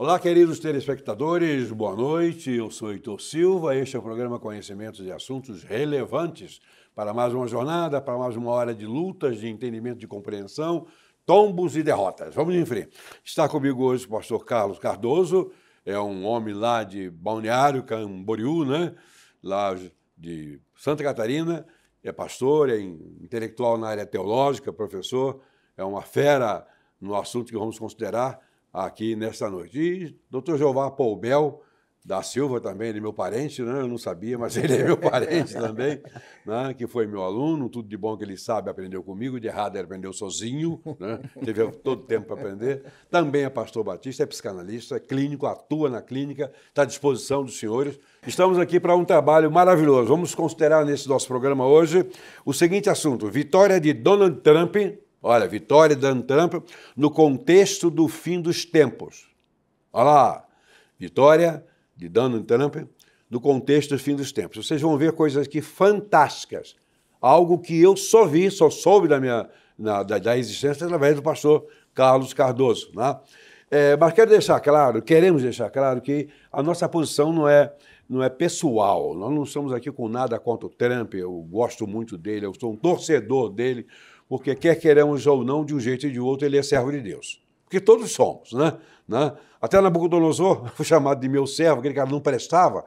Olá, queridos telespectadores, boa noite. Eu sou Heitor Silva. Este é o programa Conhecimentos e Assuntos Relevantes para mais uma jornada, para mais uma hora de lutas, de entendimento, de compreensão, tombos e derrotas. Vamos em frente. Está comigo hoje o pastor Carlos Cardoso, é um homem lá de Balneário Camboriú, né? Lá de Santa Catarina, é pastor, é intelectual na área teológica, professor, é uma fera no assunto que vamos considerar aqui nesta noite. E Dr. Jeová Poubel da Silva também, ele é meu parente, né? Eu não sabia, mas ele é meu parente também, né? Que foi meu aluno, tudo de bom que ele sabe aprendeu comigo, de errado ele aprendeu sozinho, né? Teve todo o tempo para aprender. Também é pastor batista, é psicanalista, é clínico, atua na clínica, está à disposição dos senhores. Estamos aqui para um trabalho maravilhoso. Vamos considerar nesse nosso programa hoje o seguinte assunto: vitória de Donald Trump. Olha, vitória de Donald Trump no contexto do fim dos tempos. Olha lá, vitória de Donald Trump no contexto do fim dos tempos. Vocês vão ver coisas aqui fantásticas, algo que eu só vi, só soube da existência através do pastor Carlos Cardoso, né? Mas queremos deixar claro que a nossa posição não é pessoal. Nós não estamos aqui com nada contra o Trump, eu gosto muito dele, eu sou um torcedor dele, porque quer queremos ou não, de um jeito e de outro, ele é servo de Deus. Porque todos somos, né? Até Nabucodonosor foi chamado de meu servo, aquele cara não prestava.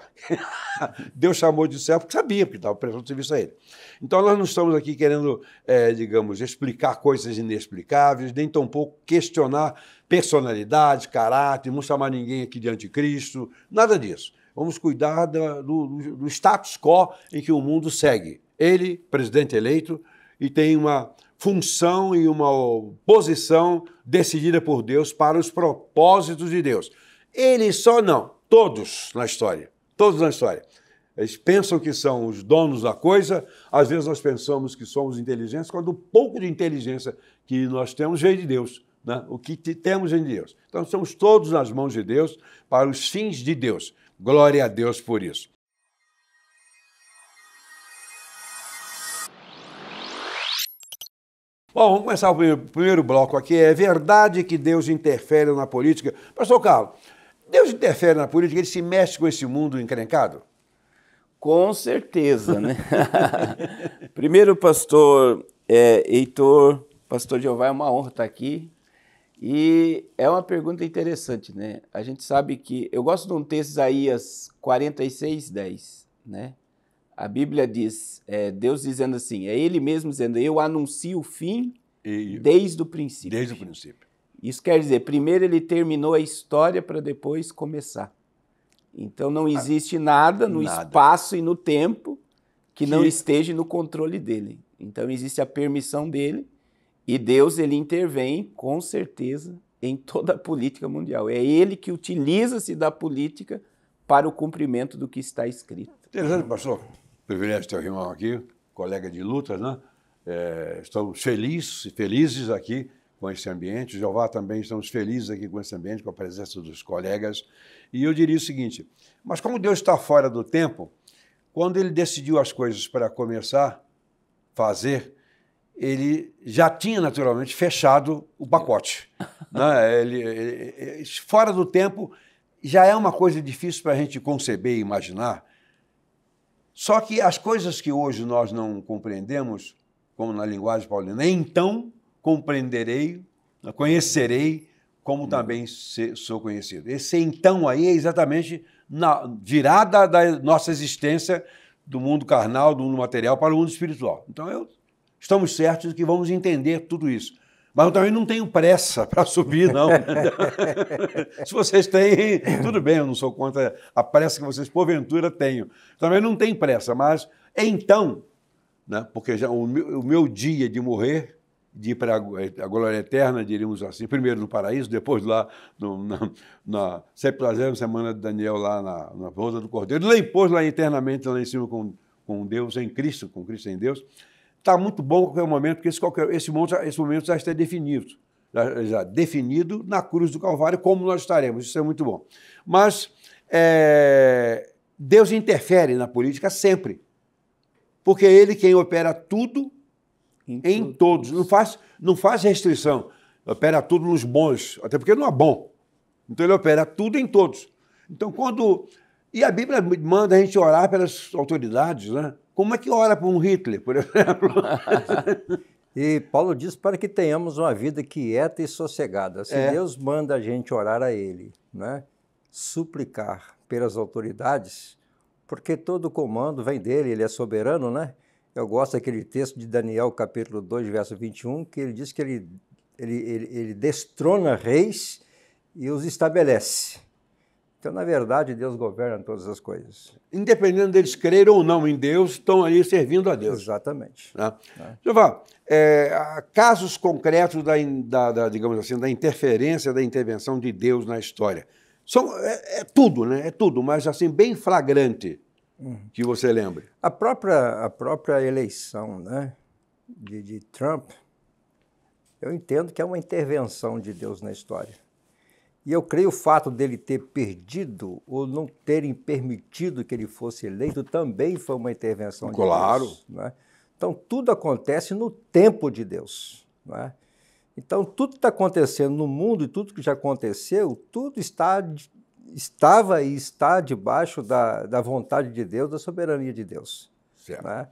Deus chamou de servo porque sabia, porque estava prestando serviço a ele. Então nós não estamos aqui querendo, digamos, explicar coisas inexplicáveis, nem tampouco questionar personalidade, caráter, não chamar ninguém aqui de anticristo, nada disso. Vamos cuidar do status quo em que o mundo segue. Ele, presidente eleito, e tem uma função e uma posição decidida por Deus para os propósitos de Deus. Ele só não, todos na história. Eles pensam que são os donos da coisa, às vezes nós pensamos que somos inteligentes, quando o pouco de inteligência que nós temos veio de Deus, né? O que temos vem de Deus. Então estamos todos nas mãos de Deus para os fins de Deus. Glória a Deus por isso. Bom, vamos começar o primeiro bloco aqui. É verdade que Deus interfere na política? Pastor Carlos, Deus interfere na política, ele se mexe com esse mundo encrencado? Com certeza, né? Primeiro, pastor Heitor, pastor Jeová, é uma honra estar aqui. E é uma pergunta interessante, né? A gente sabe que... Eu gosto de um texto, Isaías 46:10, né? A Bíblia diz, Deus dizendo assim, é Ele mesmo dizendo, eu anuncio o fim desde o princípio. Desde o princípio. Isso quer dizer, primeiro Ele terminou a história para depois começar. Então não existe nada no espaço e no tempo que não esteja no controle dele. Então existe a permissão dele e Deus ele intervém, com certeza, em toda a política mundial. É Ele que utiliza-se da política para o cumprimento do que está escrito. Interessante, pastor. Privilégio ter o irmão aqui, colega de lutas, né? Estamos felizes aqui com esse ambiente. Jeová também estamos felizes aqui com esse ambiente, com a presença dos colegas. E eu diria o seguinte, mas como Deus está fora do tempo, quando Ele decidiu as coisas para começar a fazer, Ele já tinha naturalmente fechado o pacote, né? Fora do tempo já é uma coisa difícil para a gente conceber e imaginar. Só que as coisas que hoje nós não compreendemos, como na linguagem paulina, então compreenderei, conhecerei, como também sou conhecido. Esse então aí é exatamente na virada da nossa existência do mundo carnal, do mundo material para o mundo espiritual. Então, estamos certos de que vamos entender tudo isso. Mas eu também não tenho pressa para subir, não. Se vocês têm, tudo bem, eu não sou contra a pressa que vocês, porventura, tenham. Também não tem pressa, mas então, né, porque já o meu dia de morrer, de ir para a glória eterna, diríamos assim, primeiro no paraíso, depois lá na 70ª semana de Daniel, lá na Rosa do Cordeiro, depois lá eternamente, lá em cima com Deus, em Cristo, com Cristo em Deus. Está muito bom a qualquer momento, porque esse momento já está definido. Já definido na cruz do Calvário, como nós estaremos. Isso é muito bom. Mas Deus interfere na política sempre. Porque é Ele quem opera tudo em todos. Não faz restrição. Opera tudo nos bons. Até porque não é bom. Então ele opera tudo em todos. Então quando... E a Bíblia manda a gente orar pelas autoridades, né? Como é que ora por um Hitler, por exemplo? E Paulo diz para que tenhamos uma vida quieta e sossegada. Se Deus manda a gente orar a Ele, né? Suplicar pelas autoridades, porque todo o comando vem dele, ele é soberano, né? Eu gosto daquele texto de Daniel, capítulo 2, verso 21, que ele diz que ele destrona reis e os estabelece. Então, na verdade, Deus governa todas as coisas. Independente deles crerem ou não em Deus, estão aí servindo a Deus. Exatamente. Né? Jeová, casos concretos digamos assim, da interferência, da intervenção de Deus na história. É tudo, né? É tudo, mas assim, bem flagrante que você lembre. A própria eleição, né, de Trump, eu entendo que é uma intervenção de Deus na história. E eu creio o fato dele ter perdido ou não terem permitido que ele fosse eleito também foi uma intervenção de Deus. Né? Então, tudo acontece no tempo de Deus. Né? Então, tudo que está acontecendo no mundo e tudo que já aconteceu, tudo estava e está debaixo da vontade de Deus, da soberania de Deus. Certo. Né?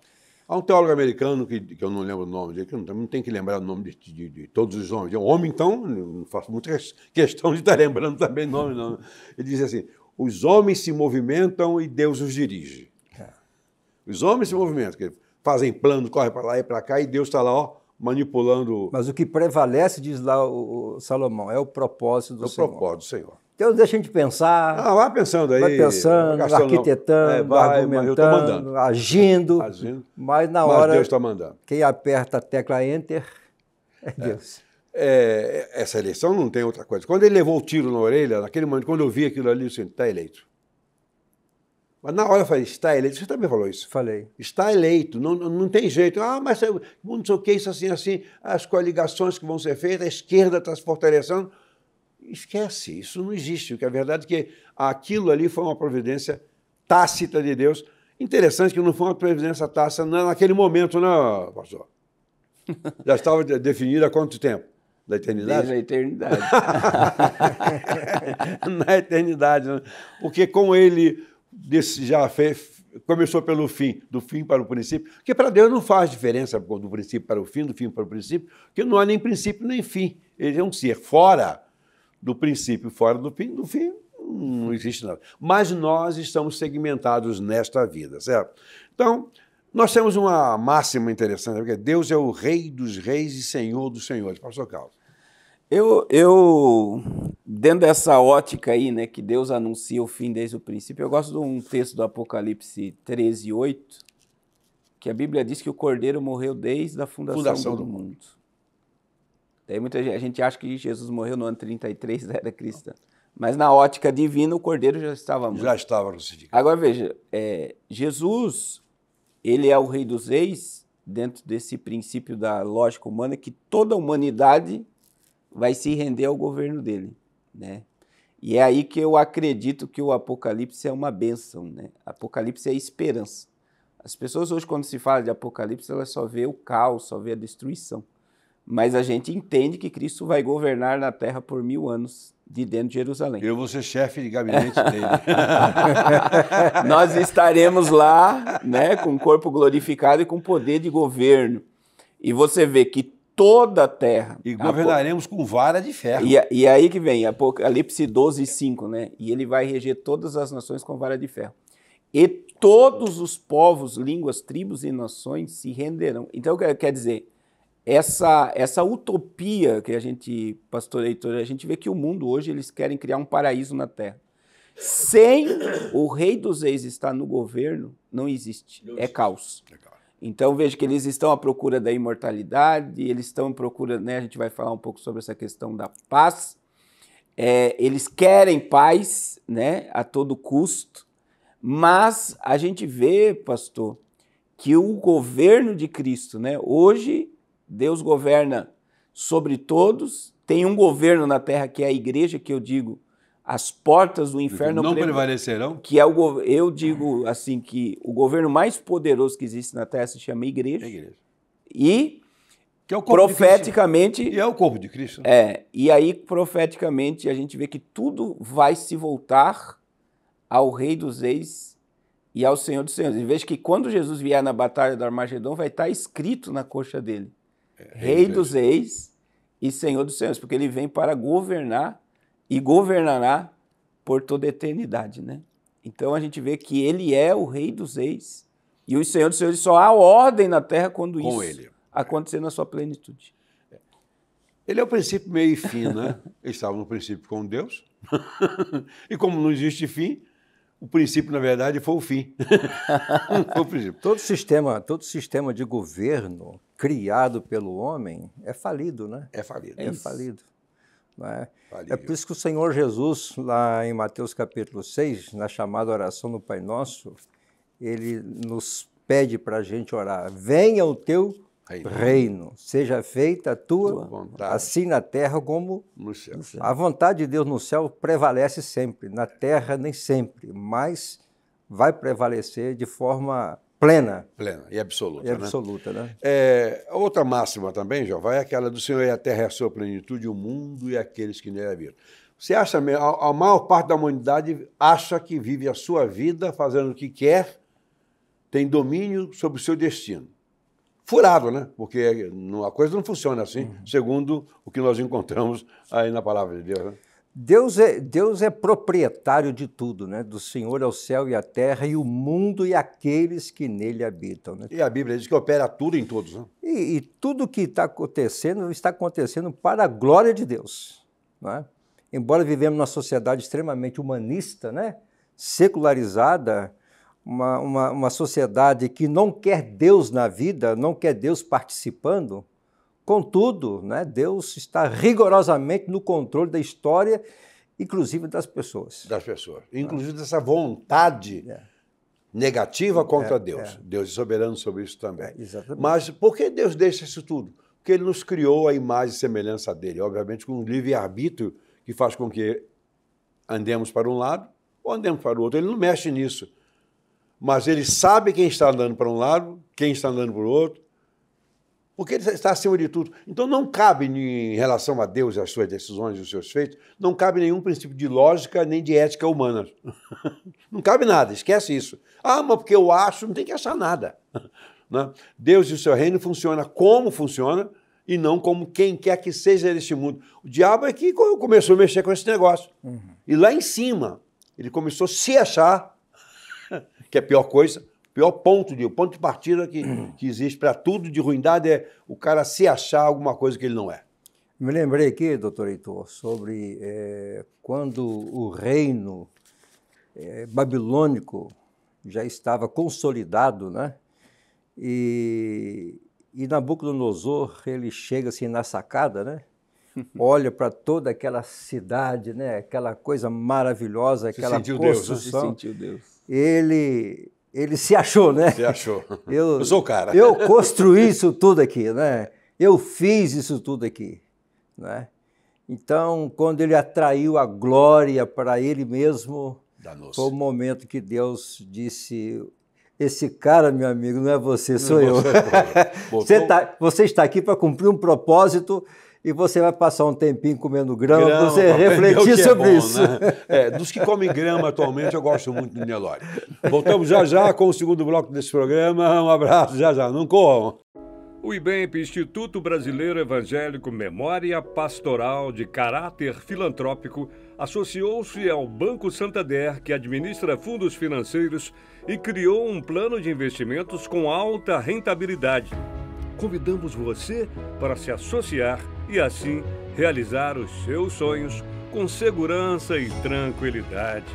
Há um teólogo americano, que eu não lembro o nome dele, que não tem que lembrar o nome de todos os homens. É um homem, então, não faço muita questão de estar lembrando também o nome, não. Ele diz assim, os homens se movimentam e Deus os dirige. Os homens se movimentam, que fazem plano, correm para lá e para cá, e Deus está lá, manipulando... Mas o que prevalece, diz lá o Salomão, é o propósito do Senhor. É o propósito do Senhor. Deus deixa a gente pensar. Vai pensando aí. Vai pensando, arquitetando, argumentando, agindo. Mas na hora, mas Deus está mandando. Quem aperta a tecla Enter é Deus. Essa eleição não tem outra coisa. Quando ele levou o tiro na orelha, naquele momento, quando eu vi aquilo ali, eu disse, está eleito. Mas na hora eu falei, está eleito. Você também falou isso? Falei. Está eleito, não tem jeito. Mas não sei o que, isso assim, as coligações que vão ser feitas, a esquerda está se fortalecendo. Esquece, isso não existe. Porque a verdade é que aquilo ali foi uma providência tácita de Deus. Interessante que não foi uma providência tácita naquele momento, não, pastor? Já estava definida há quanto tempo? Da eternidade? Desde a eternidade. Na eternidade, né? Porque com ele já começou pelo fim, do fim para o princípio, porque para Deus não faz diferença do princípio para o fim, do fim para o princípio, porque não há nem princípio nem fim. Ele é um ser fora do princípio, fora do fim não existe nada. Mas nós estamos segmentados nesta vida, certo? Então, nós temos uma máxima interessante, porque Deus é o Rei dos reis e Senhor dos senhores. Pastor Carlos. Eu, dentro dessa ótica aí, né, que Deus anuncia o fim desde o princípio, eu gosto de um texto do Apocalipse 13:8, que a Bíblia diz que o Cordeiro morreu desde a fundação do mundo. Daí muita gente acha que Jesus morreu no ano 33 da era cristã. Mas na ótica divina, o Cordeiro já estava morto. Já estava crucificado. Agora veja, Jesus, ele é o Rei dos Reis, dentro desse princípio da lógica humana, que toda a humanidade vai se render ao governo dele, né? E é aí que eu acredito que o Apocalipse é uma bênção, né? Apocalipse é esperança. As pessoas hoje, quando se fala de Apocalipse, elas só vê o caos, só vê a destruição. Mas a gente entende que Cristo vai governar na terra por 1000 anos de dentro de Jerusalém. Eu vou ser chefe de gabinete dele. Nós estaremos lá, né, com o corpo glorificado e com poder de governo. E você vê que toda a terra... E governaremos com vara de ferro. E aí que vem Apocalipse 12:5, né? E ele vai reger todas as nações com vara de ferro. E todos os povos, línguas, tribos e nações se renderão. Então, quer dizer... Essa utopia que a gente, pastor Heitor, a gente vê que o mundo hoje, eles querem criar um paraíso na Terra. Sem o Rei dos Reis estar no governo, não existe. É caos. Então, veja que eles estão à procura da imortalidade, eles estão à procura, né, a gente vai falar um pouco sobre essa questão da paz. Eles querem paz, né, a todo custo, mas a gente vê, pastor, que o governo de Cristo, né, hoje... Deus governa sobre todos, tem um governo na terra que é a igreja, que eu digo, as portas do inferno não prevalecerão. Que é eu digo assim, que o governo mais poderoso que existe na terra se chama igreja. E Que é o corpo profeticamente... de Cristo. E é o corpo de Cristo. E aí, profeticamente, a gente vê que tudo vai se voltar ao Rei dos Reis e ao Senhor dos Senhores. E veja que quando Jesus vier na batalha do Armagedon, vai estar escrito na coxa dele, Rei dos Reis e Senhor dos Senhores, porque ele vem para governar e governará por toda a eternidade, né? Então a gente vê que ele é o Rei dos Reis e o Senhor dos Senhores. Só há ordem na terra quando isso acontecer na sua plenitude. Ele é o princípio, meio e fim, né? Ele estava no princípio com Deus. E como não existe fim, o princípio, na verdade, foi o fim. Foi o princípio. Todo sistema de governo criado pelo homem é falido, né? É falido. É falido. Não é? É por isso que o Senhor Jesus, lá em Mateus capítulo 6, na chamada oração do Pai Nosso, ele nos pede para a gente orar: venha o teu reino, seja feita a tua vontade, assim na terra como no céu. A vontade de Deus no céu prevalece sempre, na terra nem sempre, mas vai prevalecer de forma plena. Plena e absoluta. E absoluta, né? Outra máxima também, Jeová, é aquela do Senhor: e a terra é a sua plenitude, o mundo e aqueles que nele habitam. Você acha, a maior parte da humanidade acha que vive a sua vida fazendo o que quer, tem domínio sobre o seu destino. Furado, né? Porque a coisa não funciona assim, segundo o que nós encontramos aí na palavra de Deus, né? Deus é proprietário de tudo, né? Do Senhor é o céu e a terra, e o mundo e aqueles que nele habitam, né? E a Bíblia diz que opera tudo em todos, né? E tudo que está acontecendo para a glória de Deus, não é? Embora vivemos numa sociedade extremamente humanista, né? Secularizada, uma sociedade que não quer Deus na vida, não quer Deus participando, contudo, né, Deus está rigorosamente no controle da história, inclusive das pessoas. Das pessoas. Inclusive dessa vontade negativa contra Deus. Deus é soberano sobre isso também. Exatamente. Mas por que Deus deixa isso tudo? Porque Ele nos criou a imagem e semelhança dEle, obviamente com um livre-arbítrio que faz com que andemos para um lado ou andemos para o outro. Ele não mexe nisso. Mas ele sabe quem está andando para um lado, quem está andando para o outro, porque ele está acima de tudo. Então não cabe, em relação a Deus, as suas decisões e os seus feitos, não cabe nenhum princípio de lógica nem de ética humana. Não cabe nada, esquece isso. Ah, mas porque eu acho, não tem que achar nada. Deus e o seu reino funciona como funciona e não como quem quer que seja neste mundo. O diabo é que começou a mexer com esse negócio. E lá em cima, ele começou a se achar, que é a pior coisa, o pior ponto de partida que existe para tudo de ruindade é o cara se achar alguma coisa que ele não é. Me lembrei aqui, doutor Heitor, sobre quando o reino babilônico já estava consolidado, né? E Nabucodonosor, ele chega assim na sacada, né? Olha para toda aquela cidade, né? Aquela coisa maravilhosa, aquela construção. Se sentiu Deus. Ele se achou, né? Se achou. Eu sou o cara. Eu construí isso tudo aqui, né? Eu fiz isso tudo aqui, né? Então, quando ele atraiu a glória para ele mesmo, foi o momento que Deus disse: esse cara, meu amigo, não é você, sou eu. Você está aqui para cumprir um propósito e você vai passar um tempinho comendo grama para você refletir sobre isso. Né? Dos que comem grama atualmente, eu gosto muito do Nelore. Voltamos já com o segundo bloco desse programa. Um abraço, já, não corram. O IBEMP, Instituto Brasileiro Evangélico Memória Pastoral de Caráter Filantrópico, associou-se ao Banco Santander, que administra fundos financeiros, e criou um plano de investimentos com alta rentabilidade. Convidamos você para se associar e, assim, realizar os seus sonhos com segurança e tranquilidade.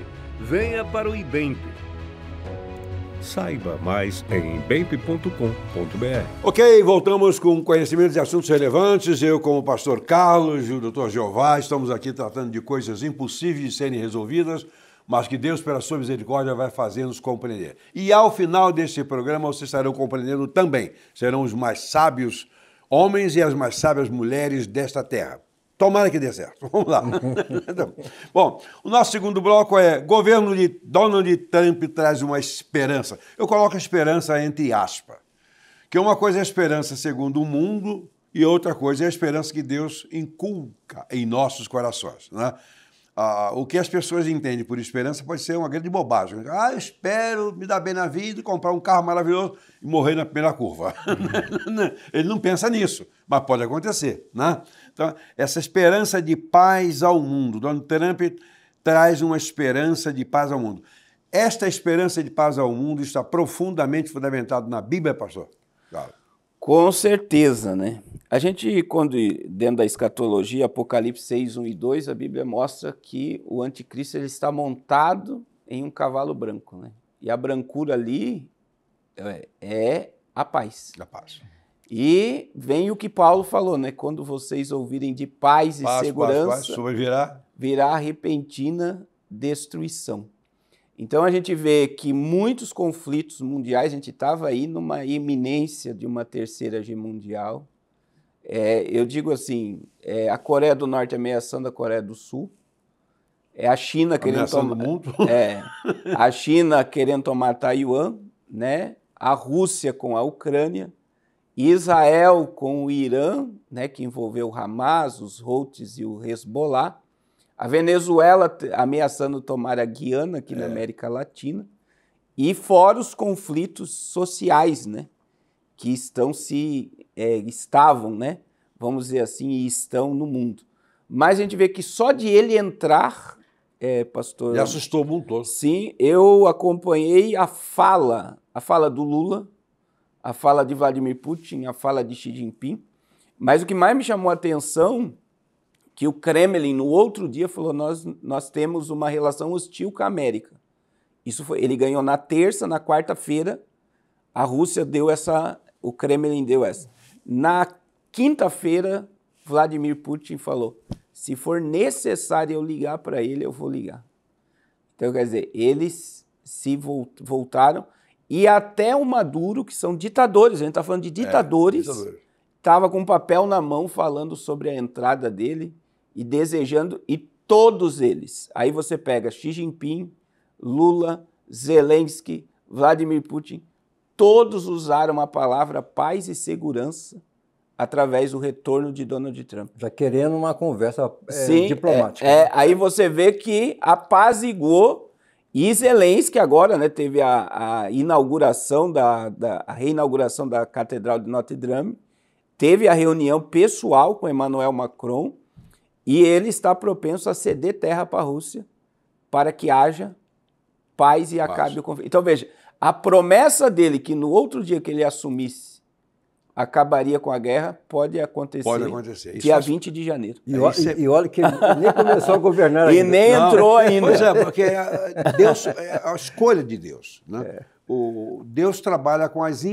Venha para o IBEMP. Saiba mais em ibemp.com.br. Ok, voltamos com conhecimentos de assuntos relevantes. Eu, como pastor Carlos e o doutor Jeová, estamos aqui tratando de coisas impossíveis de serem resolvidas, mas que Deus, pela sua misericórdia, vai fazer-nos compreender. E ao final deste programa, vocês estarão compreendendo também. Serão os mais sábios homens e as mais sábias mulheres desta terra. Tomara que dê certo. Vamos lá. Bom, o nosso segundo bloco é: governo de Donald Trump traz uma esperança. Eu coloco a esperança entre aspas. Que uma coisa é a esperança segundo o mundo e outra coisa é a esperança que Deus inculca em nossos corações, né? O que as pessoas entendem por esperança pode ser uma grande bobagem. Ah, eu espero me dar bem na vida, comprar um carro maravilhoso e morrer na primeira curva. Ele não pensa nisso, mas pode acontecer, né? Então, essa esperança de paz ao mundo. Donald Trump traz uma esperança de paz ao mundo. Esta esperança de paz ao mundo está profundamente fundamentada na Bíblia, pastor? Claro. Com certeza, né? A gente, quando dentro da escatologia, Apocalipse 6, 1 e 2, a Bíblia mostra que o anticristo ele está montado em um cavalo branco, né? E a brancura ali é a paz. A paz. E vem o que Paulo falou, né? Quando vocês ouvirem de paz e segurança, virá repentina destruição. Então a gente vê que muitos conflitos mundiais, a gente estava aí numa iminência de uma terceira guerra mundial. Eu digo assim, a Coreia do Norte ameaçando a Coreia do Sul, a China querendo tomar o mundo. A China querendo tomar Taiwan, né? A Rússia com a Ucrânia, Israel com o Irã, né? Que envolveu o Hamas, os Houthis e o Hezbollah. A Venezuela ameaçando tomar a Guiana, aqui na América Latina, e fora os conflitos sociais, né, que estavam, né, vamos dizer assim, e estão no mundo. Mas a gente vê que só de ele entrar, pastor... E assustou o mundo todo. Sim, eu acompanhei a fala do Lula, a fala de Vladimir Putin, a fala de Xi Jinping, mas o que mais me chamou a atenção que o Kremlin, no outro dia, falou nós temos uma relação hostil com a América. Ele ganhou na terça, na quarta-feira, a Rússia deu o Kremlin deu essa. Na quinta-feira, Vladimir Putin falou, se for necessário eu ligar para ele, eu vou ligar. Então, quer dizer, eles se voltaram, e até o Maduro, que são ditadores, a gente está falando de ditadores, estava com um papel na mão falando sobre a entrada dele, e desejando, e todos eles. Aí você pega Xi Jinping, Lula, Zelensky, Vladimir Putin, todos usaram a palavra paz e segurança através do retorno de Donald Trump. Já querendo uma conversa diplomática. Aí você vê que apaziguou, e Zelensky agora, né, teve a inauguração, a reinauguração da Catedral de Notre Dame, teve a reunião pessoal com Emmanuel Macron, e ele está propenso a ceder terra para a Rússia para que haja paz e acabe o conflito. Então, veja, a promessa dele que no outro dia que ele assumisse acabaria com a guerra pode acontecer. Pode acontecer. Dia 20 de janeiro. E olha que nem começou a governar ainda. E nem entrou ainda. Pois é, porque Deus, a escolha de Deus. Né? Deus trabalha com as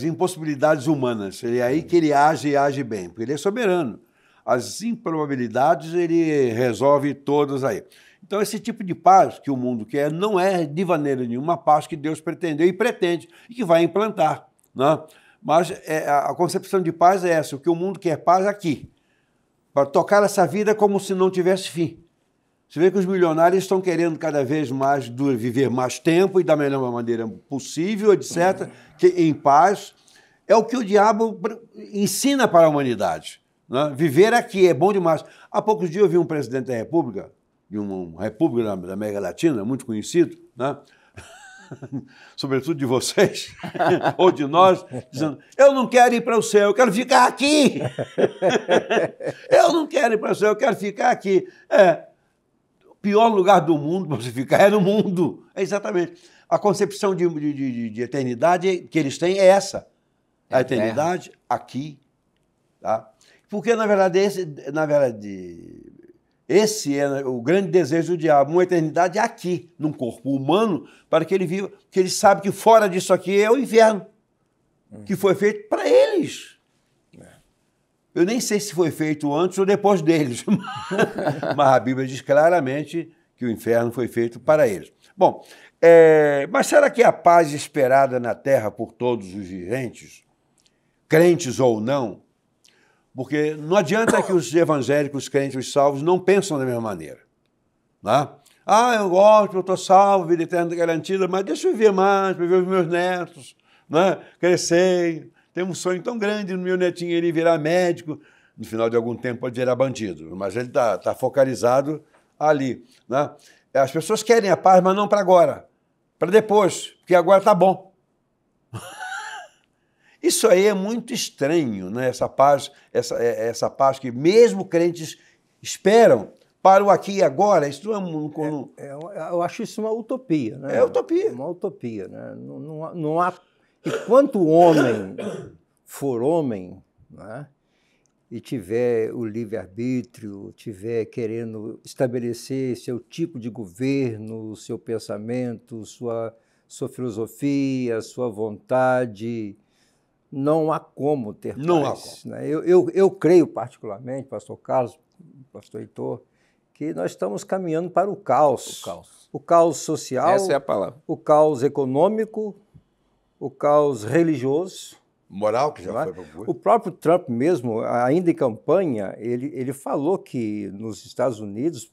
impossibilidades humanas. É aí que ele age e age bem, porque ele é soberano. As improbabilidades ele resolve todas aí. Então, esse tipo de paz que o mundo quer não é de maneira nenhuma a paz que Deus pretendeu e pretende e que vai implantar. Né? Mas a concepção de paz é essa, o que o mundo quer paz aqui, para tocar essa vida como se não tivesse fim. Você vê que os milionários estão querendo cada vez mais viver mais tempo e da melhor maneira possível, etc., que em paz. É o que o diabo ensina para a humanidade. Né? Viver aqui é bom demais. Há poucos dias eu vi um presidente da República, de uma república da América Latina, muito conhecido, né? Sobretudo de vocês, ou de nós, dizendo, eu não quero ir para o céu, eu quero ficar aqui. Eu não quero ir para o céu, eu quero ficar aqui. O pior lugar do mundo para você ficar é no mundo. É exatamente. A concepção de eternidade que eles têm é essa. A eternidade aqui. Tá? Porque, na verdade, esse é o grande desejo do diabo, uma eternidade aqui, num corpo humano, para que ele viva, porque ele sabe que fora disso aqui é o inferno, que foi feito para eles. Eu nem sei se foi feito antes ou depois deles, mas a Bíblia diz claramente que o inferno foi feito para eles. Bom, mas será que a paz esperada na terra por todos os viventes, crentes ou não, porque não adianta que os evangélicos, crentes, os salvos, não pensam da mesma maneira. Né? Eu gosto, eu estou salvo, vida eterna garantida, mas deixa eu viver mais, para ver os meus netos, né? Crescer, Tem um sonho tão grande no meu netinho ele virar médico. No final de algum tempo pode virar bandido, mas ele está focalizado ali, né? As pessoas querem a paz, mas não para agora, para depois, porque agora está bom. Isso aí é muito estranho, né? Essa paz que mesmo crentes esperam para o aqui e agora. Isso não é eu acho isso uma utopia, né? É utopia. Uma utopia, né? Não há... Enquanto o homem for homem, né? E tiver o livre-arbítrio, tiver querendo estabelecer seu tipo de governo, seu pensamento, sua filosofia, sua vontade, não há como ter paz. Não há como. Né? Eu creio particularmente, pastor Carlos, pastor Heitor, que nós estamos caminhando para o caos. O caos. O caos social, Essa é a palavra. o caos econômico, o caos religioso. Moral, que já foi para o próprio Trump mesmo, ainda em campanha, ele falou que nos Estados Unidos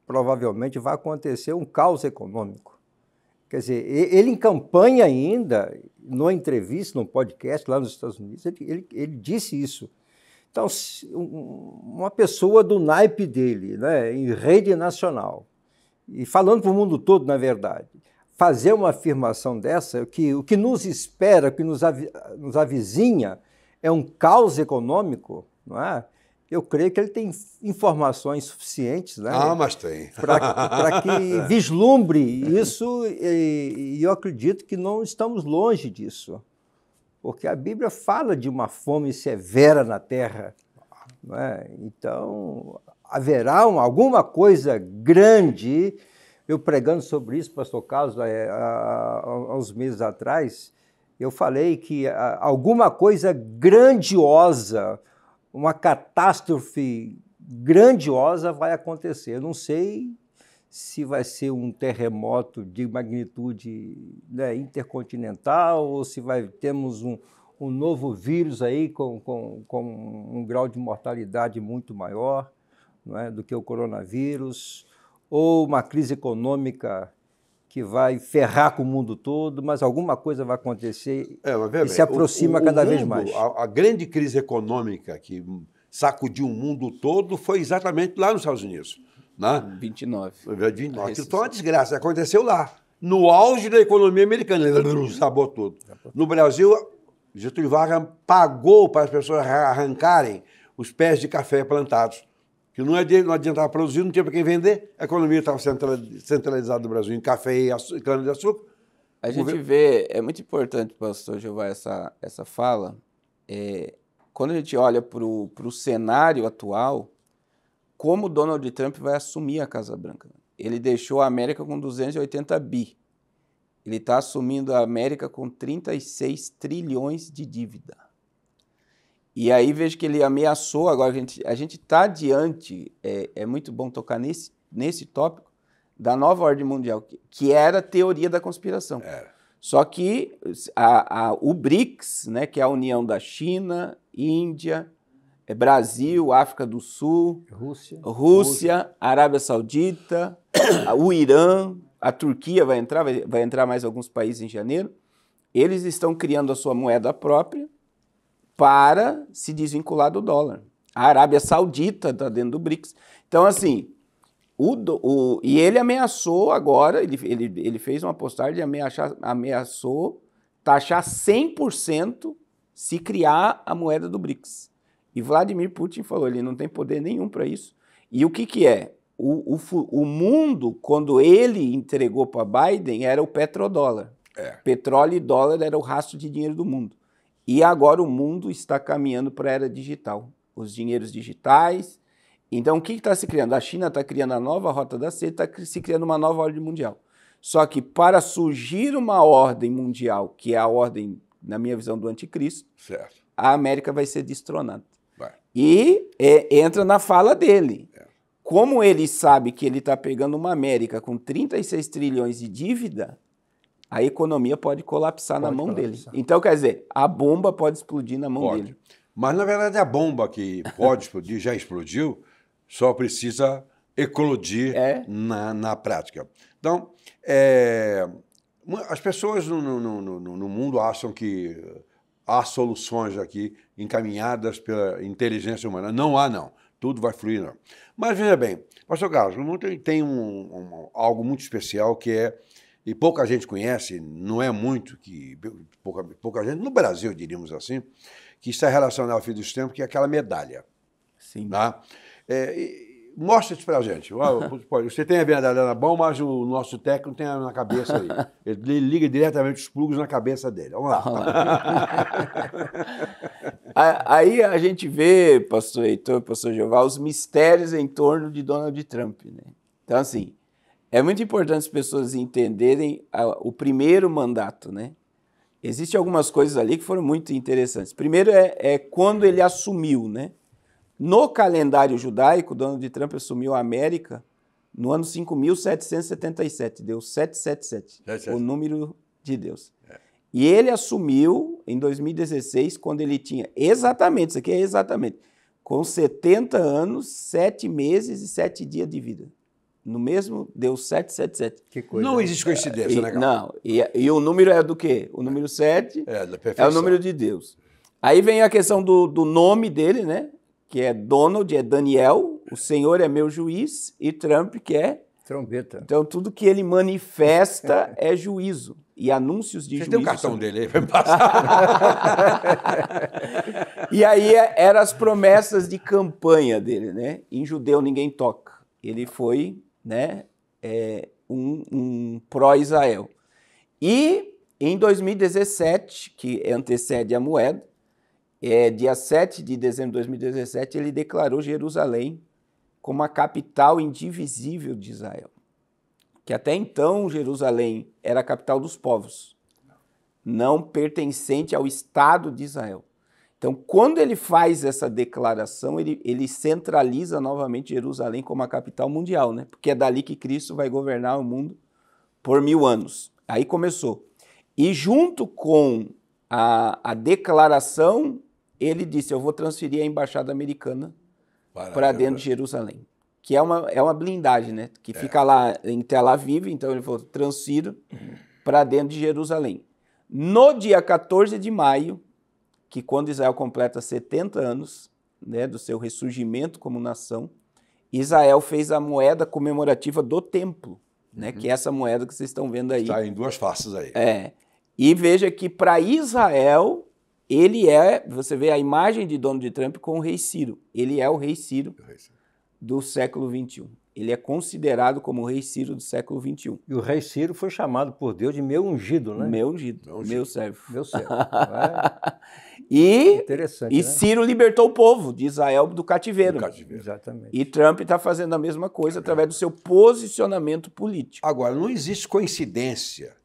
provavelmente vai acontecer um caos econômico. Quer dizer, ele em campanha ainda, numa entrevista, num podcast lá nos Estados Unidos, ele disse isso. Então, uma pessoa do naipe dele, né, em rede nacional, e falando para o mundo todo, na verdade, fazer uma afirmação dessa, que o que nos espera, o que nos avizinha, é um caos econômico, não é? Eu creio que ele tem informações suficientes, né? Mas tem. Para que vislumbre isso, e eu acredito que não estamos longe disso, porque a Bíblia fala de uma fome severa na terra, não é? Então, haverá alguma coisa grande. Eu pregando sobre isso, pastor Carlos, há uns meses atrás, eu falei que alguma coisa grandiosa, uma catástrofe grandiosa vai acontecer. Eu não sei se vai ser um terremoto de magnitude, né, intercontinental, ou se temos um novo vírus aí com um grau de mortalidade muito maior, não é, do que o coronavírus, ou uma crise econômica que vai ferrar com o mundo todo, mas alguma coisa vai acontecer e se aproxima cada vez mais. A grande crise econômica que sacudiu o mundo todo foi exatamente lá nos Estados Unidos. Né? 29. Aquilo foi uma desgraça, aconteceu lá, no auge da economia americana, ele sabou tudo. No Brasil, Getúlio Vargas pagou para as pessoas arrancarem os pés de café plantados. Que não adiantava produzir, não tinha para quem vender, a economia estava centralizada no Brasil em café e cana-de-açúcar. A gente vê, é muito importante, pastor Jeová, essa fala, quando a gente olha para o cenário atual, como Donald Trump vai assumir a Casa Branca. Ele deixou a América com 280 bi. Ele está assumindo a América com 36 trilhões de dívida. E aí vejo que ele ameaçou, agora a gente está diante, é muito bom tocar nesse tópico, da nova ordem mundial, que era a teoria da conspiração. Só que o BRICS, né, que é a união da China, Índia, Brasil, África do Sul, Rússia, Arábia Saudita, o Irã, a Turquia vai entrar mais alguns países em janeiro, eles estão criando a sua moeda própria, para se desvincular do dólar. A Arábia Saudita está dentro do BRICS. Então, assim, e ele ameaçou agora, ele fez uma postagem, ameaçou taxar 100% se criar a moeda do BRICS. E Vladimir Putin falou, ele não tem poder nenhum para isso. E o que é? O mundo, quando ele entregou para Biden, era o petrodólar. Petróleo e dólar era o rastro de dinheiro do mundo. E agora o mundo está caminhando para a era digital. Os dinheiros digitais. Então, o que está se criando? A China está criando a nova rota da seda, está se criando uma nova ordem mundial. Só que para surgir uma ordem mundial, que é a ordem, na minha visão, do anticristo, certo, a América vai ser destronada. E entra na fala dele. Como ele sabe que ele está pegando uma América com 36 trilhões de dívida, a economia pode colapsar na mão dele. Então, quer dizer, a bomba pode explodir na mão dele. Mas, na verdade, a bomba que pode explodir, já explodiu, só precisa eclodir na prática. Então, as pessoas no mundo acham que há soluções aqui encaminhadas pela inteligência humana. Não há, não. Tudo vai fluir, não. Mas veja bem, pastor Carlos, tem algo muito especial que é, e pouca gente conhece, não é muito, pouca gente, no Brasil, diríamos assim, que está relacionado ao fim dos tempos, que é aquela medalha. Sim. Tá? Mostra isso pra gente. Você tem a medalha na mão, mas o nosso técnico tem na cabeça aí. Ele liga diretamente os plugos na cabeça dele. Vamos lá. Aí a gente vê, pastor Heitor, pastor Jeová, os mistérios em torno de Donald Trump, né? Então, assim, é muito importante as pessoas entenderem o primeiro mandato, né? Existem algumas coisas ali que foram muito interessantes. Primeiro é quando ele assumiu, né? No calendário judaico, Donald Trump assumiu a América no ano 5.777, deu 777, o número de Deus. E ele assumiu em 2016, quando ele tinha exatamente, isso aqui é exatamente, com 70 anos, 7 meses e 7 dias de vida. No mesmo, deu 777. Que coisa. Não existe coincidência, né, cara? Não, e o número é do quê? O número 7 da perfeição. é o número de Deus. Aí vem a questão do nome dele, né? Que é Donald, é Daniel, o Senhor é meu juiz, e Trump, que é... Trombeta. Então, tudo que ele manifesta é juízo, e anúncios de juízo. Você tem o cartão dele aí para me passar? E aí eram as promessas de campanha dele, né? Em judeu ninguém toca. Ele foi, né, um pró-Israel. E em 2017, que antecede a moeda, dia 7 de dezembro de 2017, ele declarou Jerusalém como a capital indivisível de Israel. Que até então Jerusalém era a capital dos povos, não pertencente ao Estado de Israel. Então, quando ele faz essa declaração, ele centraliza novamente Jerusalém como a capital mundial, né? Porque é dali que Cristo vai governar o mundo por 1000 anos. Aí começou. E junto com a declaração, ele disse, eu vou transferir a embaixada americana para dentro de Jerusalém, que é uma blindagem, né? Que fica lá em Tel Aviv, então ele falou, transfiro para dentro de Jerusalém. No dia 14 de maio, que quando Israel completa 70 anos, né, do seu ressurgimento como nação, Israel fez a moeda comemorativa do templo, né, que é essa moeda que vocês estão vendo aí. Está em duas faces aí. E veja que para Israel, você vê a imagem de Donald Trump com o rei Ciro. Ele é o rei Ciro do século XXI. Ele é considerado como o rei Ciro do século XXI. E o rei Ciro foi chamado por Deus de meu ungido, né? Meu ungido, meu servo. Meu servo. Interessante, né? Ciro libertou o povo de Israel do cativeiro. Exatamente. E Trump está fazendo a mesma coisa através do seu posicionamento político. Agora, não existe coincidência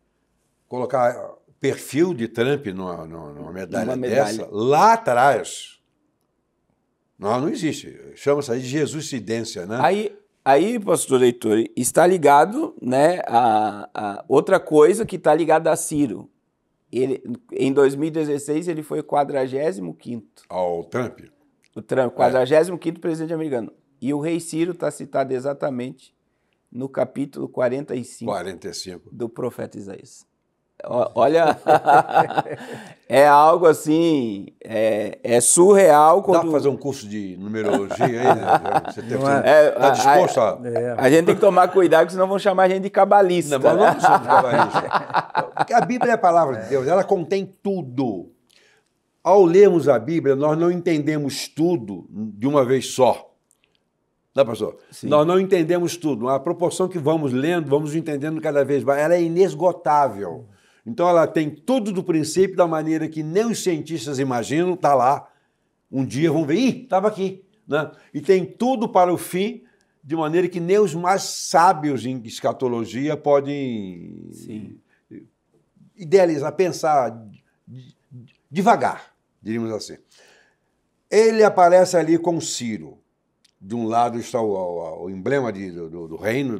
colocar o perfil de Trump numa medalha dessa lá atrás. Não existe. Chama-se aí de Jesuscidência, né? Aí, pastor Heitor, está ligado, né, a outra coisa que está ligada a Ciro. Em 2016, ele foi o 45º. Ao Trump? O Trump, 45º presidente americano. E o rei Ciro está citado exatamente no capítulo 45 do profeta Isaías. Olha, é algo assim, é surreal. Dá para fazer um curso de numerologia aí? Você está disposto a... A gente tem que tomar cuidado, senão vão chamar a gente de cabalista. Não, mas não somos cabalistas. Porque a Bíblia é a palavra de Deus, ela contém tudo. Ao lermos a Bíblia, nós não entendemos tudo de uma vez só. Não, pastor? Sim. Nós não entendemos tudo. A proporção que vamos lendo, vamos entendendo cada vez mais. Ela é inesgotável. Então, ela tem tudo do princípio, da maneira que nem os cientistas imaginam, está lá. Um dia vão ver, estava aqui. Né? E tem tudo para o fim, de maneira que nem os mais sábios em escatologia podem idealizar, pensar devagar, diríamos assim. Ele aparece ali com Ciro. De um lado está o emblema do reino,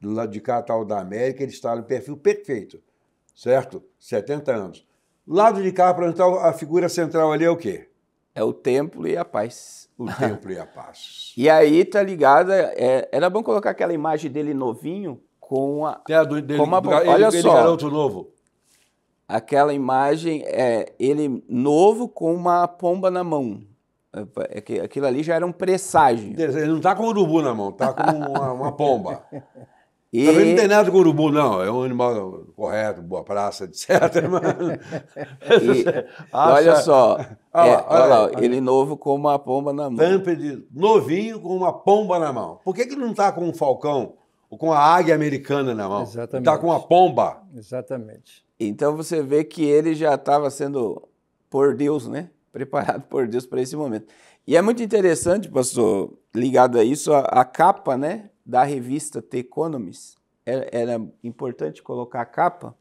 do lado de cá está o da América, ele está no perfil perfeito. Certo? 70 anos. Lado de cá, para entrar a figura central ali é o quê? É o templo e a paz. O templo e a paz. E aí tá ligada, era bom colocar aquela imagem dele novinho com a... Olha só. Ele garoto novo. aquela imagem é ele novo com uma pomba na mão. Aquilo ali já era um presságio. Ele não está com urubu na mão, está com uma pomba. E... Também não tem nada com urubu, não. É um animal correto, boa praça, etc. Olha só, olha lá, olha. ele novo com uma pomba na mão. Tancred novinho com uma pomba na mão. Por que ele não está com um falcão ou com a águia americana na mão? Exatamente. Está com uma pomba. Exatamente. Então você vê que ele já estava sendo, por Deus, né? Preparado por Deus para esse momento. E é muito interessante, pastor, ligado a isso, a capa, né, da revista The Economist. Era importante colocar a capa,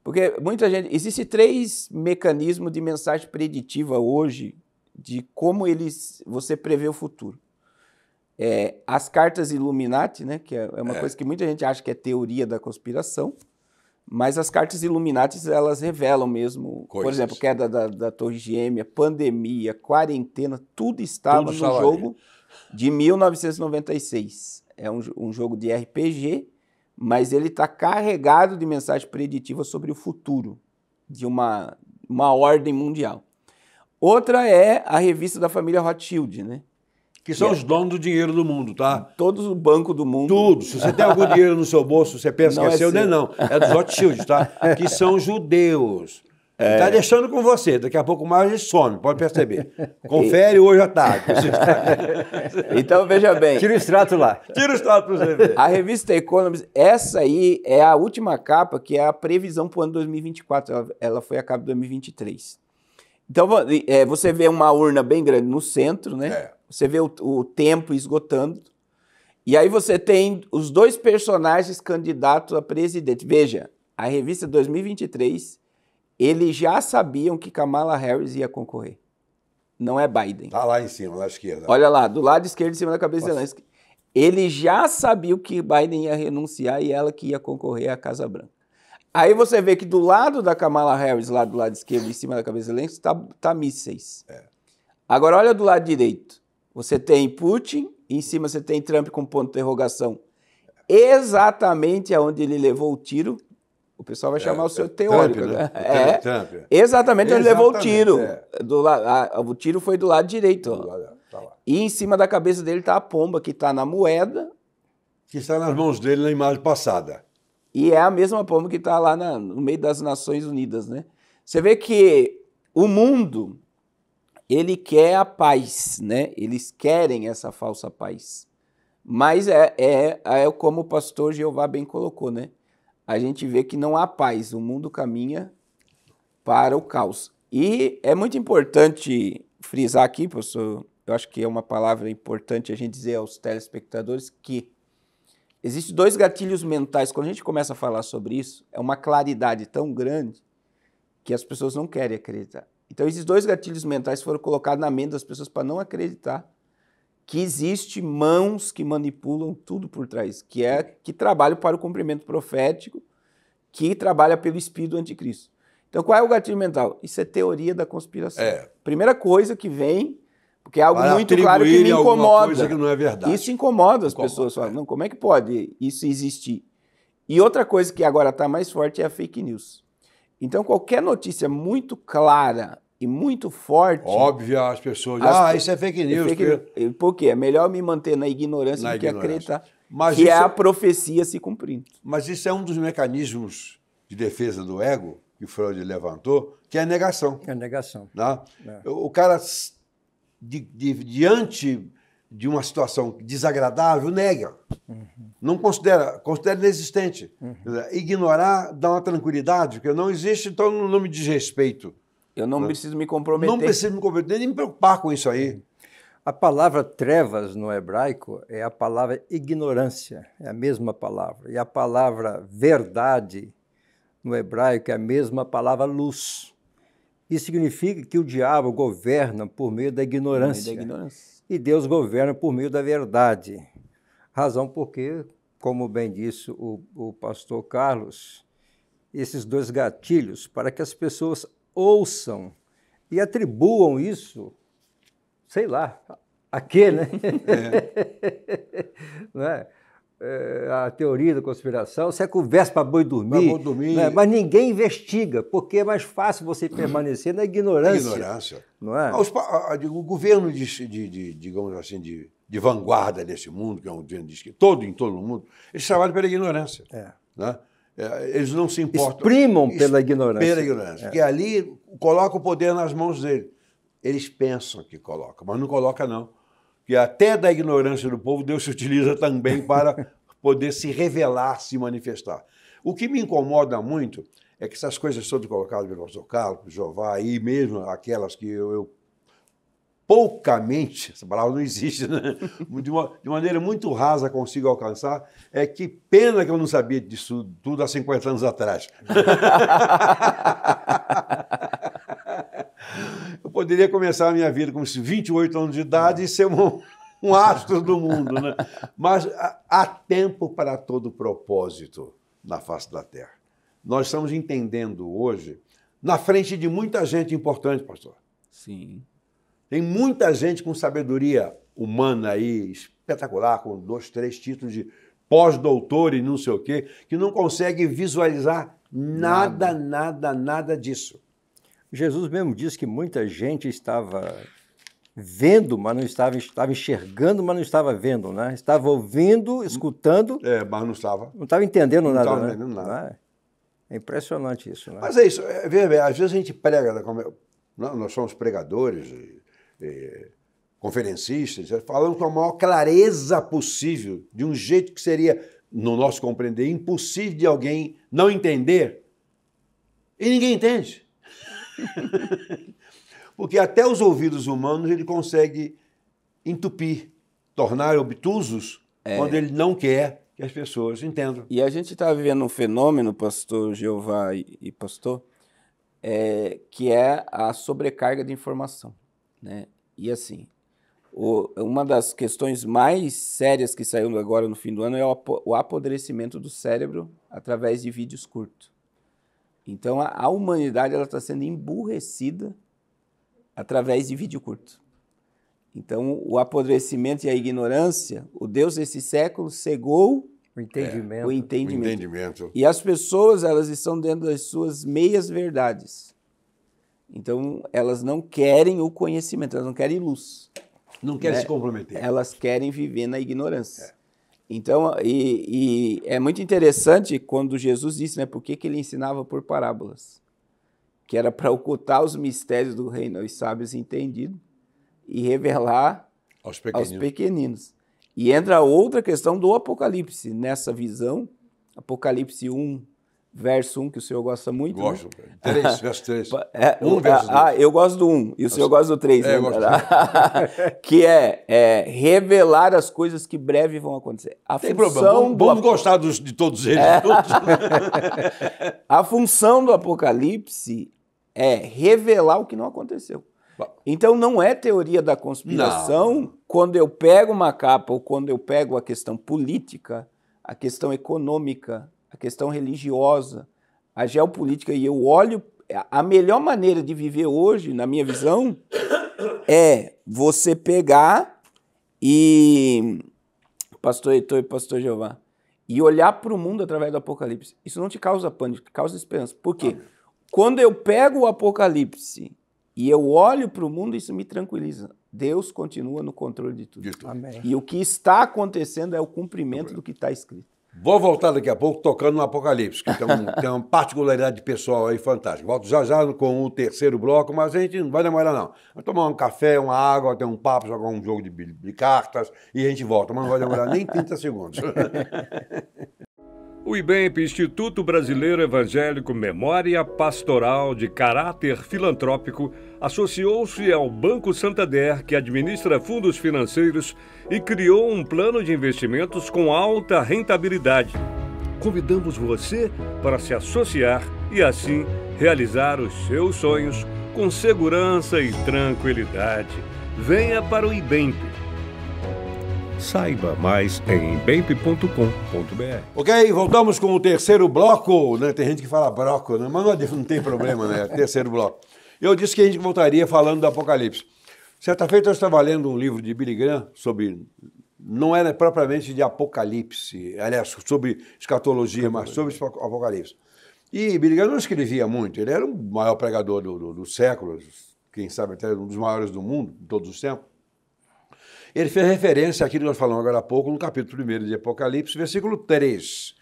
porque muita gente... Existem 3 mecanismos de mensagem preditiva hoje de como você prevê o futuro. As cartas Illuminati, né, que é uma coisa que muita gente acha que é teoria da conspiração, mas as cartas Illuminati, elas revelam mesmo, por exemplo, queda da Torre Gêmea, pandemia, quarentena, tudo estava no jogo de 1996. É um jogo de RPG, mas ele está carregado de mensagem preditiva sobre o futuro de uma ordem mundial. Outra é a revista da família Rothschild, né? Que são os donos do dinheiro do mundo, tá? Todos os bancos do mundo. Tudo. Se você tem algum dinheiro no seu bolso, você pensa que é seu, não. É dos Rothschild, tá? Que são judeus. Está deixando com você. Daqui a pouco mais ele some, pode perceber. Confere hoje à tarde. Então, veja bem. Tira o extrato lá. Tira o extrato para você ver. A revista Economist, essa aí é a última capa, que é a previsão para o ano 2024. Ela foi a capa de 2023. Então, você vê uma urna bem grande no centro, né? Você vê o tempo esgotando. E aí você tem os 2 personagens candidatos a presidente. Veja, a revista 2023, eles já sabiam que Kamala Harris ia concorrer. Não é Biden. Está lá em cima, lá à esquerda. Olha lá, do lado esquerdo, em cima da cabeça de Zelensky. Ele já sabia que Biden ia renunciar e ela que ia concorrer à Casa Branca. Aí você vê que do lado da Kamala Harris, lá do lado esquerdo, em cima da cabeça de Zelensky, tá mísseis. Agora, olha do lado direito. Você tem Putin, e em cima você tem Trump com ponto de interrogação. Exatamente aonde ele levou o tiro. O pessoal vai chamar o seu teórico. Trump, né? Trump. Exatamente onde ele levou o tiro. O tiro foi do lado direito. Tá lá. E em cima da cabeça dele está a pomba, que está na moeda. Que está nas mãos dele na imagem passada. E é a mesma pomba que está lá no meio das Nações Unidas, né? Você vê que o mundo, ele quer a paz, né? Eles querem essa falsa paz. Mas é como o pastor Jeová bem colocou, né? A gente vê que não há paz, o mundo caminha para o caos. E é muito importante frisar aqui, pastor, eu acho que é uma palavra importante a gente dizer aos telespectadores que existem 2 gatilhos mentais. Quando a gente começa a falar sobre isso, é uma claridade tão grande que as pessoas não querem acreditar. Então, esses 2 gatilhos mentais foram colocados na mente das pessoas para não acreditar que existe mãos que manipulam tudo por trás, que trabalham para o cumprimento profético, que trabalha pelo espírito do anticristo. Então, qual é o gatilho mental? Isso é teoria da conspiração. Primeira coisa que vem, porque é algo muito claro que me incomoda. Coisa que não é verdade. Isso incomoda as pessoas. Falam, não, como é que pode isso existir? E outra coisa que agora está mais forte é a fake news. Então, qualquer notícia muito clara e muito forte... Óbvio, as pessoas... isso é fake news. Por quê? É melhor me manter na ignorância do que acreditar que é a profecia se cumprindo. Mas isso é um dos mecanismos de defesa do ego que Freud levantou, que é a negação. É a negação. Né? O cara, diante de uma situação desagradável, nega. Não considera inexistente. Ignorar dá uma tranquilidade, porque não existe, então não me diz respeito. Eu não preciso me comprometer. Não preciso me comprometer, nem me preocupar com isso aí. A palavra trevas no hebraico é a palavra ignorância, é a mesma palavra. E a palavra verdade no hebraico é a mesma palavra luz. Isso significa que o diabo governa por meio da ignorância. E Deus governa por meio da verdade. Razão porque, como bem disse o pastor Carlos, esses 2 gatilhos para que as pessoas ouçam e atribuam isso, sei lá, a quê, né? Não é? a teoria da conspiração, isso é conversa para boi dormir. Pra boi dormir. Né? Mas ninguém investiga, porque é mais fácil você permanecer na ignorância. Ignorância. Não é? O governo, digamos assim, de vanguarda desse mundo, que é um governo de esquerda, em todo o mundo, eles trabalham pela ignorância. Né? Eles não se importam. Exprimam pela ignorância. Pela ignorância. Porque ali coloca o poder nas mãos deles. Eles pensam que colocam, mas não coloca, não. Que até da ignorância do povo, Deus se utiliza também para poder se revelar, se manifestar. O que me incomoda muito é que essas coisas todas colocadas pelo pastor Carlos, pelo Jeová, e mesmo aquelas que eu poucamente, essa palavra não existe, né? De maneira muito rasa consigo alcançar, é que pena que eu não sabia disso tudo há 50 anos atrás. Eu poderia começar a minha vida com 28 anos de idade e ser um astro do mundo, né? Mas há tempo para todo propósito na face da Terra. Nós estamos entendendo hoje, na frente de muita gente importante, pastor. Sim. Tem muita gente com sabedoria humana aí, espetacular, com 2, 3 títulos de pós-doutor e não sei o quê, que não consegue visualizar nada disso. Jesus mesmo disse que muita gente estava vendo, mas não estava enxergando, mas não estava vendo, né? Estava ouvindo, escutando, Mas não estava. não estava entendendo nada. Estava né? entendendo nada. Não é? É impressionante isso, né? Mas é isso, veja, às vezes a gente prega, nós somos pregadores, conferencistas, falando com a maior clareza possível, de um jeito que seria, no nosso compreender, impossível de alguém não entender, e ninguém entende. Porque até os ouvidos humanos ele consegue entupir, tornar obtusos, quando ele não quer que as pessoas entendam. E a gente está vivendo um fenômeno, pastor Jeová e pastor, que é a sobrecarga de informação, né? E assim, uma das questões mais sérias que saiu agora no fim do ano é o apodrecimento do cérebro através de vídeos curtos. Então, a humanidade está sendo emburrecida através de vídeo curto. Então, o apodrecimento e a ignorância, o Deus desse século cegou o entendimento. o entendimento. O entendimento. E as pessoas, elas estão dentro das suas meias-verdades. Então, elas não querem o conhecimento, elas não querem luz. Não querem se comprometer. Elas querem viver na ignorância. Então, e é muito interessante quando Jesus disse, né, por que ele ensinava por parábolas, que era para ocultar os mistérios do reino aos sábios entendidos e revelar aos pequeninos. E entra outra questão do Apocalipse, nessa visão, Apocalipse 1, verso 1, que o senhor gosta muito. Gosto. Né? 3, verso 3. 1 verso 2. Eu gosto do 1 e o senhor gosta do 3. Né? Que é revelar as coisas que breve vão acontecer. Tem problema, vamos gostar de todos eles. A função do Apocalipse é revelar o que não aconteceu. Então não é teoria da conspiração quando eu pego uma capa ou quando eu pego a questão política, a questão econômica, a questão religiosa, a geopolítica, e eu olho, a melhor maneira de viver hoje, na minha visão, é você pegar e, pastor Heitor e pastor Jeová, e olhar para o mundo através do Apocalipse. Isso não te causa pânico, causa esperança. Por quê? Quando eu pego o Apocalipse e eu olho para o mundo, isso me tranquiliza. Deus continua no controle de tudo. Amém. E o que está acontecendo é o cumprimento do que está escrito. Vou voltar daqui a pouco tocando no Apocalipse, que tem uma particularidade pessoal aí fantástica. Volto já com o terceiro bloco, mas a gente não vai demorar não. Vai tomar um café, uma água, ter um papo, jogar um jogo de cartas e a gente volta, mas não vai demorar nem 30 segundos. O IBEMP, Instituto Brasileiro Evangélico Memória Pastoral de Caráter Filantrópico, associou-se ao Banco Santander, que administra fundos financeiros, e criou um plano de investimentos com alta rentabilidade. Convidamos você para se associar e, assim, realizar os seus sonhos com segurança e tranquilidade. Venha para o IBEMP. Saiba mais em ibemp.com.br. Ok, voltamos com o terceiro bloco, né? Tem gente que fala broco, né? Mas não tem problema, né? Terceiro bloco. Eu disse que a gente voltaria falando do Apocalipse. Certa feita eu estava lendo um livro de Billy Graham sobre não era propriamente de Apocalipse, aliás, sobre escatologia, mas sobre Apocalipse. E Billy Graham não escrevia muito, ele era o maior pregador do século, quem sabe até um dos maiores do mundo, de todos os tempos. Ele fez referência àquilo que nós falamos agora há pouco, no capítulo 1 de Apocalipse, versículo 3.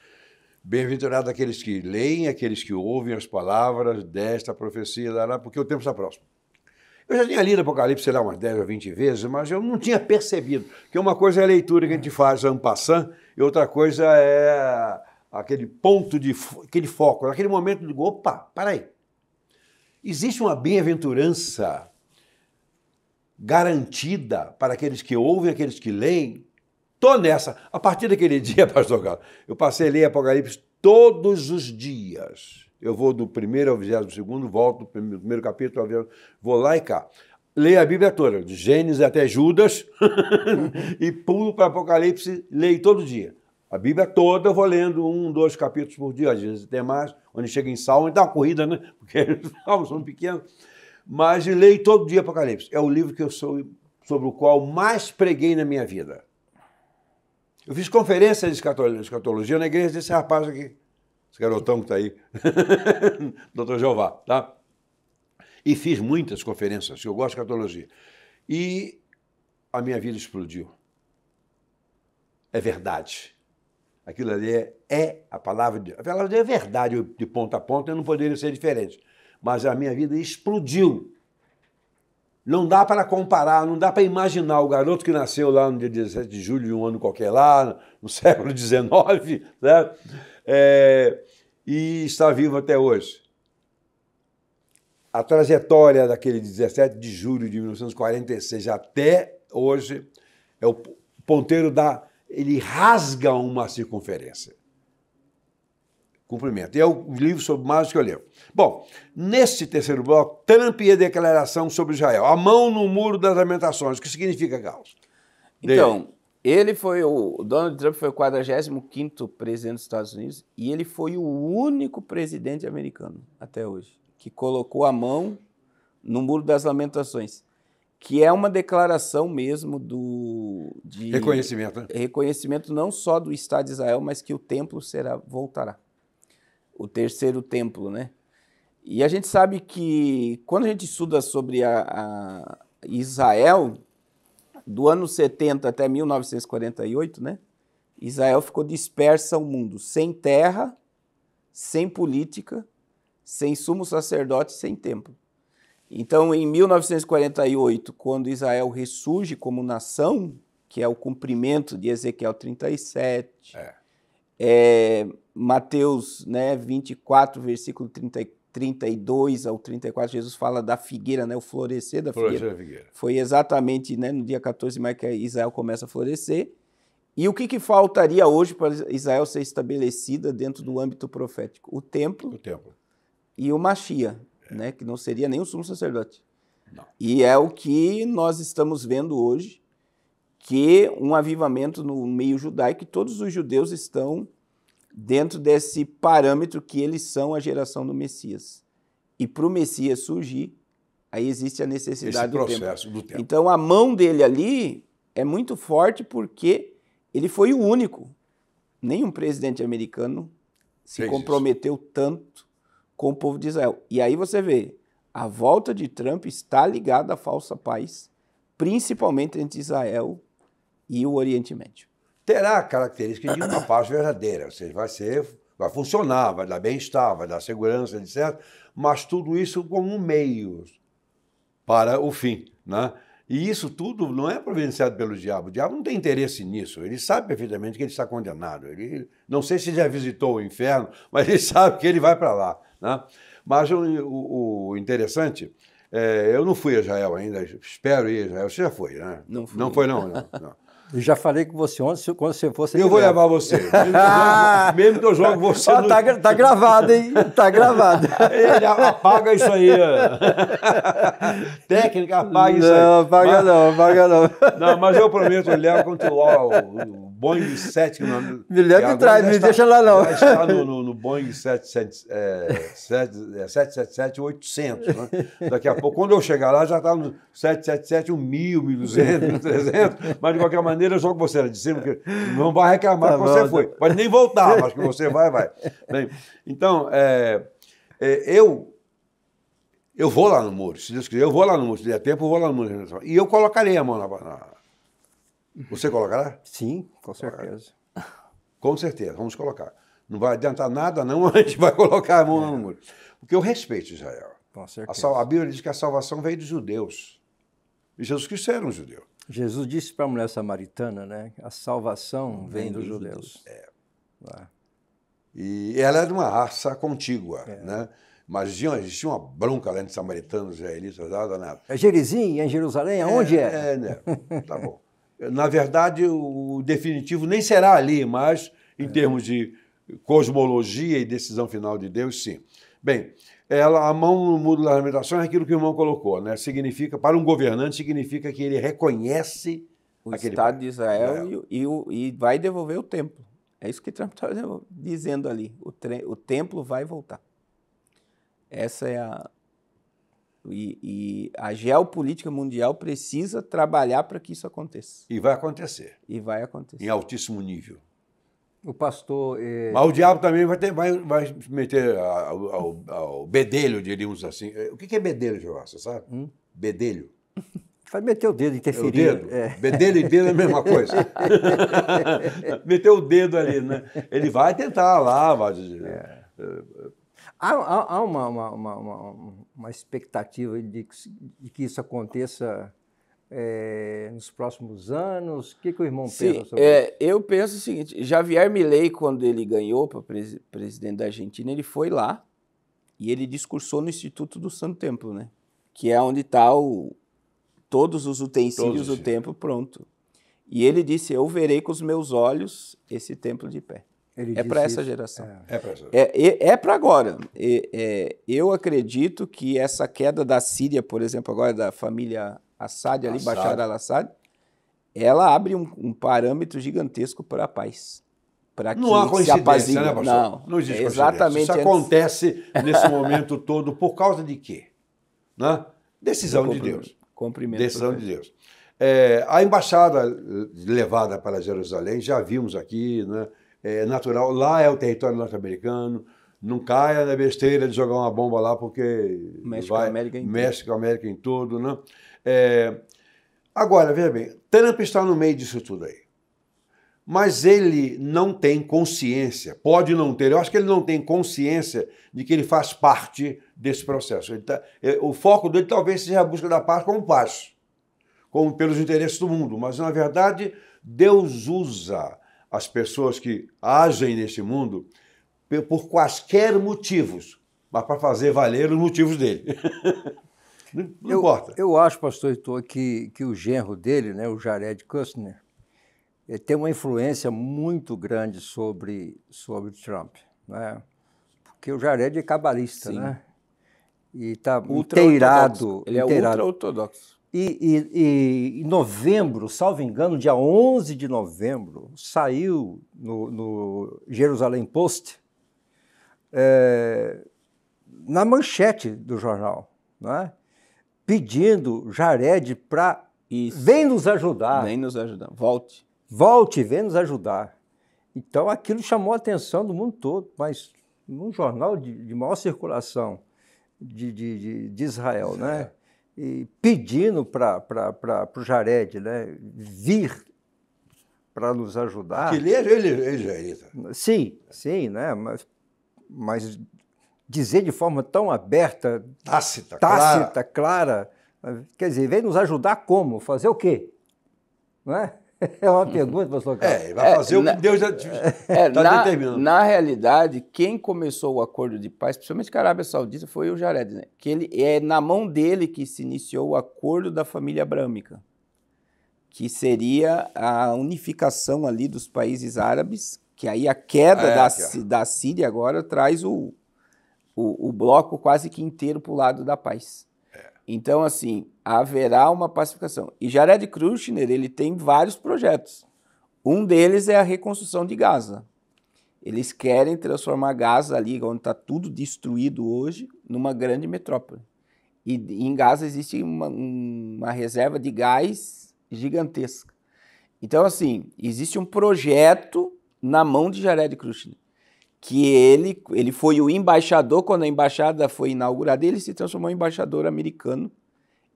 Bem-aventurados aqueles que leem, aqueles que ouvem as palavras desta profecia, porque o tempo está próximo. Eu já tinha lido Apocalipse, sei lá, umas 10 ou 20 vezes, mas eu não tinha percebido, que uma coisa é a leitura que a gente faz en passant, e outra coisa é aquele ponto, aquele foco, aquele momento de, opa, para aí. Existe uma bem-aventurança garantida para aqueles que ouvem, aqueles que leem. Estou nessa. A partir daquele dia, pastor Carlos, eu passei a ler Apocalipse todos os dias. Eu vou do 1º ao 22º, volto do primeiro capítulo, vou lá e cá. Leio a Bíblia toda, de Gênesis até Judas, e pulo para Apocalipse, leio todo dia. A Bíblia toda eu vou lendo 1, 2 capítulos por dia, às vezes até mais, onde chega em Salmo, então é uma corrida, né? Porque os salmos são pequenos. Mas eu leio todo dia Apocalipse. É o livro que sobre o qual mais preguei na minha vida. Eu fiz conferência de escatologia na igreja desse rapaz aqui, esse garotão que está aí, Dr. Jeová, tá? E fiz muitas conferências, eu gosto de escatologia. E a minha vida explodiu. É verdade. Aquilo ali é a palavra de Deus. A palavra de Deus é verdade, de ponta a ponta, eu não poderia ser diferente. Mas a minha vida explodiu. Não dá para comparar, não dá para imaginar o garoto que nasceu lá no dia 17 de julho de um ano qualquer lá, no século XIX, né? E está vivo até hoje. A trajetória daquele 17 de julho de 1946 até hoje é o ponteiro ele rasga uma circunferência. Cumprimento. E é o livro sobre mais que eu leio. Bom, nesse terceiro bloco, Trump e a declaração sobre Israel. A mão no muro das lamentações. O que significa, Carlos? Então, o Donald Trump foi o 45º presidente dos Estados Unidos e ele foi o único presidente americano até hoje que colocou a mão no muro das lamentações, que é uma declaração mesmo de reconhecimento, né? Reconhecimento não só do Estado de Israel, mas que o templo voltará. O terceiro templo, né? E a gente sabe que quando a gente estuda sobre a Israel, do ano 70 até 1948, né? Israel ficou dispersa ao mundo, sem terra, sem política, sem sumo sacerdote, sem templo. Então, em 1948, quando Israel ressurge como nação, que é o cumprimento de Ezequiel 37, Mateus, né, 24, versículo 32 ao 34, Jesus fala da figueira, né, o florescer da figueira. Foi exatamente, né, no dia 14 de maio que Israel começa a florescer. E o que faltaria hoje para Israel ser estabelecida dentro do âmbito profético? O templo. E o Mashiach, né, que não seria nem o sumo sacerdote. Não. E é o que nós estamos vendo hoje, que um avivamento no meio judaico, que todos os judeus estão dentro desse parâmetro que eles são a geração do Messias. E para o Messias surgir, aí existe a necessidade do tempo. Então, a mão dele ali é muito forte porque ele foi o único. Nenhum presidente americano se comprometeu tanto com o povo de Israel. E aí você vê, a volta de Trump está ligada à falsa paz, principalmente entre Israel e o Oriente Médio. Terá a característica de uma paz verdadeira, ou seja, vai funcionar, vai dar bem-estar, vai dar segurança, etc. Mas tudo isso como um meio para o fim, né? E isso tudo não é providenciado pelo diabo. O diabo não tem interesse nisso. Ele sabe perfeitamente que ele está condenado. Ele, não sei se já visitou o inferno, mas ele sabe que ele vai para lá, né? Mas o interessante, eu não fui a Israel ainda, espero ir a Israel. Você já foi, né? Não fui. Não foi, não. Eu já falei com você ontem, quando você for... Eu vou levar você. Mesmo que eu jogue você... Oh, tá gravado, hein? Tá gravado. Ele apaga isso aí. Técnica, apaga isso aí. Não, apaga não. Não, mas eu prometo, eu levo continuar o Boeing 7... Me leva atrás, não me deixa lá não. Já está no Boeing 777-800. Né? Daqui a pouco, quando eu chegar lá, já está no 777, 1.000, 1.200, 1.300. Mas, de qualquer maneira, só que você era de cima, que não vai reclamar que você foi. Pode nem voltar, mas que você vai. Bem, então, eu vou lá no muro, se Deus quiser, eu vou lá no muro, se der tempo, eu vou lá no muro. E eu colocarei a mão na... Você colocará? Sim, com certeza. Com certeza, vamos colocar. Não vai adiantar nada, não, a gente vai colocar a mão no muro. Porque eu respeito Israel. Com certeza. A Bíblia diz que a salvação veio dos judeus. E Jesus Cristo era um judeu. Jesus disse para a mulher samaritana, né? A salvação vem dos judeus. E ela era de uma raça contígua, né? Mas existia uma bronca lá entre samaritanos e israelitas, nada. É Gerizim, é em Jerusalém? Aonde é? Né? Tá bom. Na verdade, o definitivo nem será ali, mas em termos de cosmologia e decisão final de Deus, sim. Bem, a mão no muro das lamentações é aquilo que o irmão colocou, né? Significa, para um governante, significa que ele reconhece o Estado de Israel e vai devolver o templo. É isso que Trump está dizendo ali. O templo vai voltar. Essa é a... E a geopolítica mundial precisa trabalhar para que isso aconteça. E vai acontecer. E vai acontecer. Em altíssimo nível. O pastor... Mas o diabo também vai meter ao bedelho, diríamos assim. O que é bedelho, Jeová? Você sabe? Bedelho. Vai meter o dedo, interferir. O dedo? Bedelho e dedo é a mesma coisa. Meter o dedo ali, né? Ele vai tentar lá, vai dizer... Há uma expectativa de que isso aconteça nos próximos anos? O que o irmão pensa sobre isso? Eu penso o seguinte, Javier Milei, quando ele ganhou para presidente da Argentina, ele foi lá e ele discursou no Instituto do Santo Templo, né? Que é onde está todos os utensílios do templo pronto. E ele disse, eu verei com os meus olhos esse templo de pé. É para essa geração. É para agora. Eu acredito que essa queda da Síria, por exemplo, agora da família Assad, ali, Bashar al-Assad, ela abre um parâmetro gigantesco para a paz. Para que não há coincidência, né, pastor? Não existe exatamente. Isso acontece nesse momento todo por causa de quê? Né? Decisão de Deus. Decisão de Deus. A embaixada levada para Jerusalém, já vimos aqui, né? É natural, lá é o território norte-americano, não caia na besteira de jogar uma bomba lá, porque mexe com a América em tudo. Né? Agora, veja bem, Trump está no meio disso tudo aí. Mas ele não tem consciência, pode não ter, eu acho que ele não tem consciência de que ele faz parte desse processo. O foco dele talvez seja a busca da paz como paz, como pelos interesses do mundo, mas na verdade Deus usa as pessoas que agem neste mundo por quaisquer motivos, mas para fazer valer os motivos dele. Não importa. Eu acho, pastor Heitor, que o genro dele, né, o Jared Kushner, tem uma influência muito grande sobre Trump, né? Porque o Jared é cabalista, né? E está inteirado. Ele é ultra-ortodoxo. E em novembro, salvo engano, dia 11 de novembro, saiu no Jerusalém Post, na manchete do jornal, né? Pedindo Jared para vem nos ajudar. Vem nos ajudar, Volte, vem nos ajudar. Então aquilo chamou a atenção do mundo todo, mas num jornal de maior circulação de Israel, né? E pedindo para o Jared, né, vir para nos ajudar. Que ele é israelita. Sim, né, mas dizer de forma tão aberta, tácita, clara, quer dizer, vem nos ajudar como? Fazer o quê? Não é? É uma pergunta, pastor Carlos. Vai fazer o que Deus já está determinando. Na realidade, quem começou o acordo de paz, principalmente com a Arábia Saudita, foi o Jared, né? Que ele é na mão dele que se iniciou o acordo da família abrâmica, que seria a unificação ali dos países árabes, que aí a queda da Síria agora traz o bloco quase que inteiro para o lado da paz. Então, assim, haverá uma pacificação. E Jared Kushner, ele tem vários projetos. Um deles é a reconstrução de Gaza. Eles querem transformar Gaza ali, onde está tudo destruído hoje, numa grande metrópole. E em Gaza existe uma reserva de gás gigantesca. Então, assim, existe um projeto na mão de Jared Kushner, que ele foi o embaixador, quando a embaixada foi inaugurada, ele se transformou em embaixador americano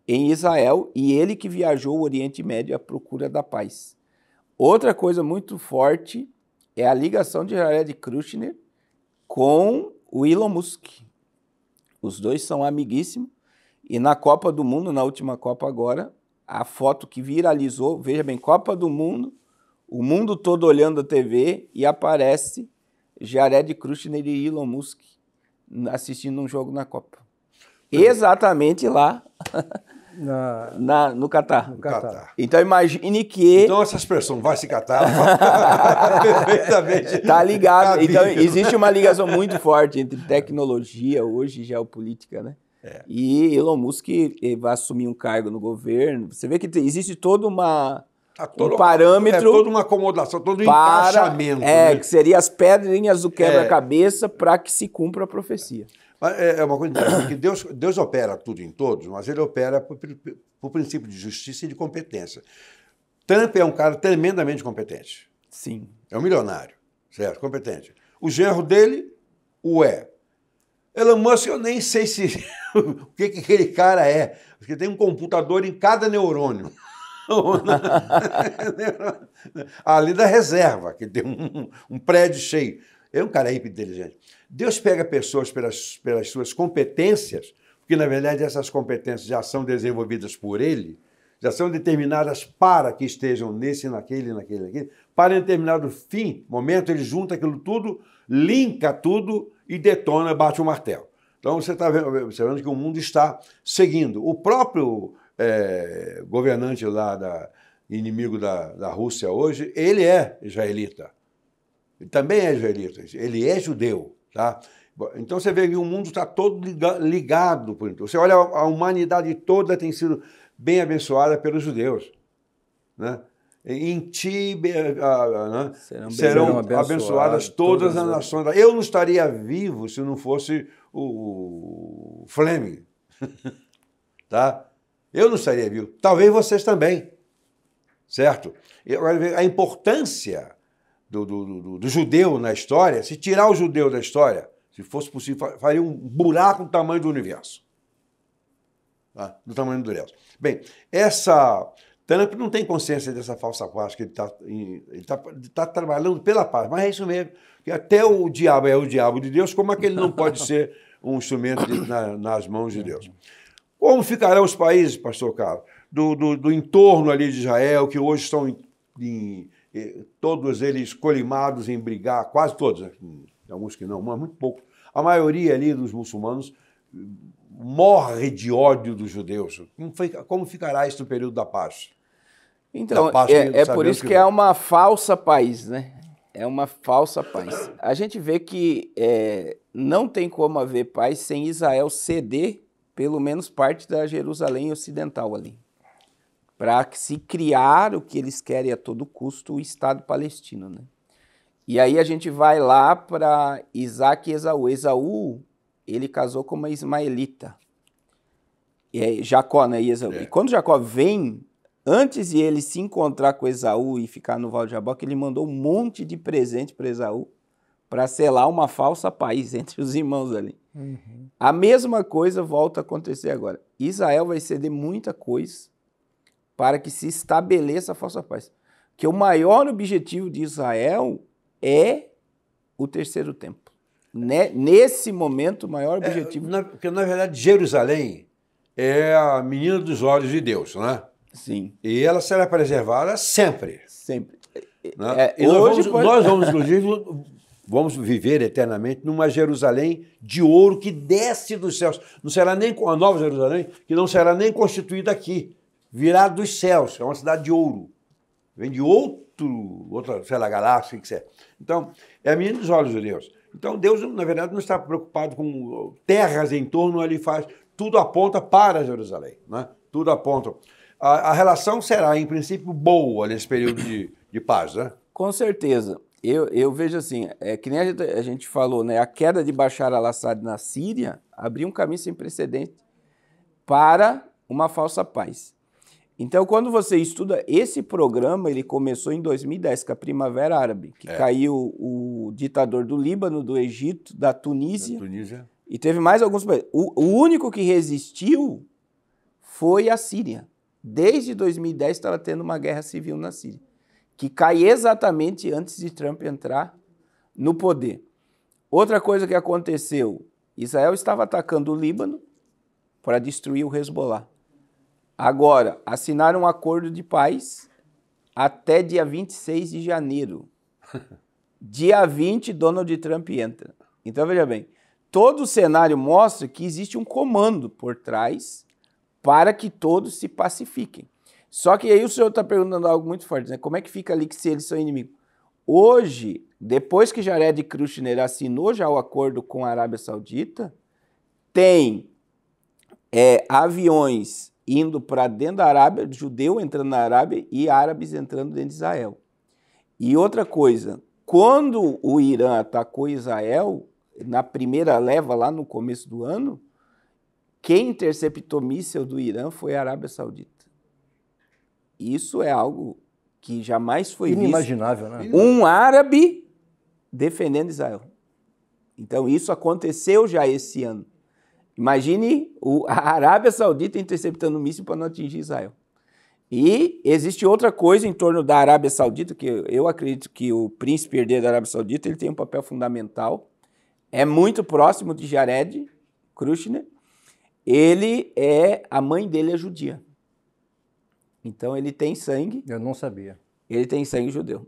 em Israel, e ele que viajou o Oriente Médio à procura da paz. Outra coisa muito forte é a ligação de Jared Kushner com o Elon Musk. Os dois são amiguíssimos, e na Copa do Mundo, na última Copa agora, a foto que viralizou, veja bem, Copa do Mundo, o mundo todo olhando a TV e aparece Jared Kushner e Elon Musk assistindo um jogo na Copa. Exatamente lá no Catar. No Catar. Então imagine que... Então essa expressão, vai se catar, perfeitamente. Tá ligado. cabível. Então existe uma ligação muito forte entre tecnologia hoje e geopolítica, né? E Elon Musk vai assumir um cargo no governo. Você vê que existe todo um parâmetro... toda uma acomodação, todo um encaixamento. Né? Que seria as pedrinhas do quebra-cabeça para que se cumpra a profecia. É uma coisa interessante, que Deus opera tudo em todos, mas ele opera por princípio de justiça e de competência. Trump é um cara tremendamente competente. Sim. É um milionário, certo? Competente. O genro dele o é. Elon Musk, eu nem sei o que aquele cara é, porque tem um computador em cada neurônio. Ali da reserva, que tem um prédio cheio. É um cara hiper inteligente. Deus pega pessoas pelas suas competências, porque, na verdade, essas competências já são desenvolvidas por ele, já são determinadas para que estejam nesse, naquele, para em determinado momento, ele junta aquilo tudo, linka tudo e detona, bate o martelo. Então, você está observando que o mundo está seguindo. O próprio governante lá, inimigo da Rússia hoje, ele é israelita. Ele também é israelita, ele é judeu. Tá? Então você vê que o mundo está todo ligado. Você olha, a humanidade toda tem sido bem abençoada pelos judeus. Né? Em ti serão abençoadas todas as nações. Eu não estaria vivo se não fosse o Fleming. Tá? Eu não estaria vivo. Talvez vocês também. Certo? E agora, a importância do judeu na história, se tirar o judeu da história, se fosse possível, faria um buraco do tamanho do universo. Tá? Do tamanho do universo. Bem, Trump não tem consciência dessa falsa paz, que ele tá trabalhando pela paz, mas é isso mesmo, que até o diabo é o diabo de Deus, como é que ele não pode ser um instrumento nas mãos de Deus? Como ficarão os países, pastor Carlos, do entorno ali de Israel, que hoje estão todos eles colimados em brigar, quase todos, né? Alguns que não, mas muito pouco. A maioria ali dos muçulmanos morre de ódio dos judeus. Como ficará isso no período da paz? Então, é por isso que é uma falsa paz, né? É uma falsa paz. A gente vê que não tem como haver paz sem Israel ceder pelo menos parte da Jerusalém Ocidental ali, para se criar o que eles querem a todo custo, o Estado palestino, né? E aí a gente vai lá para Isaac e Esaú. Esaú, ele casou com uma ismaelita. Jacó, né? E Esaú. E quando Jacó vem, antes de ele se encontrar com Esaú e ficar no Vale de Jaboque, ele mandou um monte de presente para Esaú para selar uma falsa paz entre os irmãos ali. Uhum. A mesma coisa volta a acontecer agora. Israel vai ceder muita coisa para que se estabeleça a falsa paz. Que o maior objetivo de Israel é o terceiro templo. Nesse momento, o maior objetivo... Porque, na verdade, Jerusalém é a menina dos olhos de Deus, não é? Sim. E ela será preservada sempre. Sempre. Né? Nós vamos, inclusive, vamos viver eternamente numa Jerusalém de ouro que desce dos céus. Não será nem a Nova Jerusalém, que não será nem constituída aqui. Virá dos céus. É uma cidade de ouro. Vem de outra, sei lá, galáxia, o que é. Então, é a menina dos olhos de Deus. Então, Deus, na verdade, não está preocupado com terras em torno, ele faz, tudo aponta para Jerusalém, né? Tudo aponta. A relação será, em princípio, boa nesse período de de paz, né? Com certeza. Eu vejo assim, que nem a gente falou, né? A queda de Bashar al-Assad na Síria abriu um caminho sem precedente para uma falsa paz. Então, quando você estuda esse programa, ele começou em 2010, com a Primavera Árabe, que caiu o ditador do Líbano, do Egito, da Tunísia. E teve mais alguns países. O único que resistiu foi a Síria. Desde 2010 estava tendo uma guerra civil na Síria, que cai exatamente antes de Trump entrar no poder. Outra coisa que aconteceu, Israel estava atacando o Líbano para destruir o Hezbollah. Agora, assinaram um acordo de paz até dia 26 de janeiro. Dia 20, Donald Trump entra. Então, veja bem, todo o cenário mostra que existe um comando por trás para que todos se pacifiquem. Só que aí o senhor está perguntando algo muito forte, né? Como é que fica ali que se eles são inimigos? Hoje, depois que Jared Kushner assinou já o acordo com a Arábia Saudita, tem aviões indo para dentro da Arábia, judeu entrando na Arábia e árabes entrando dentro de Israel. E outra coisa, quando o Irã atacou Israel, na primeira leva lá no começo do ano, quem interceptou míssil do Irã foi a Arábia Saudita. Isso é algo que jamais foi inimaginável, visto. Né? Um árabe defendendo Israel. Então isso aconteceu já esse ano. Imagine a Arábia Saudita interceptando um míssil para não atingir Israel. E existe outra coisa em torno da Arábia Saudita, que eu acredito que o príncipe herdeiro da Arábia Saudita ele tem um papel fundamental. É muito próximo de Jared Kushner. A mãe dele é judia. Então ele tem sangue. Eu não sabia. Ele tem sangue judeu.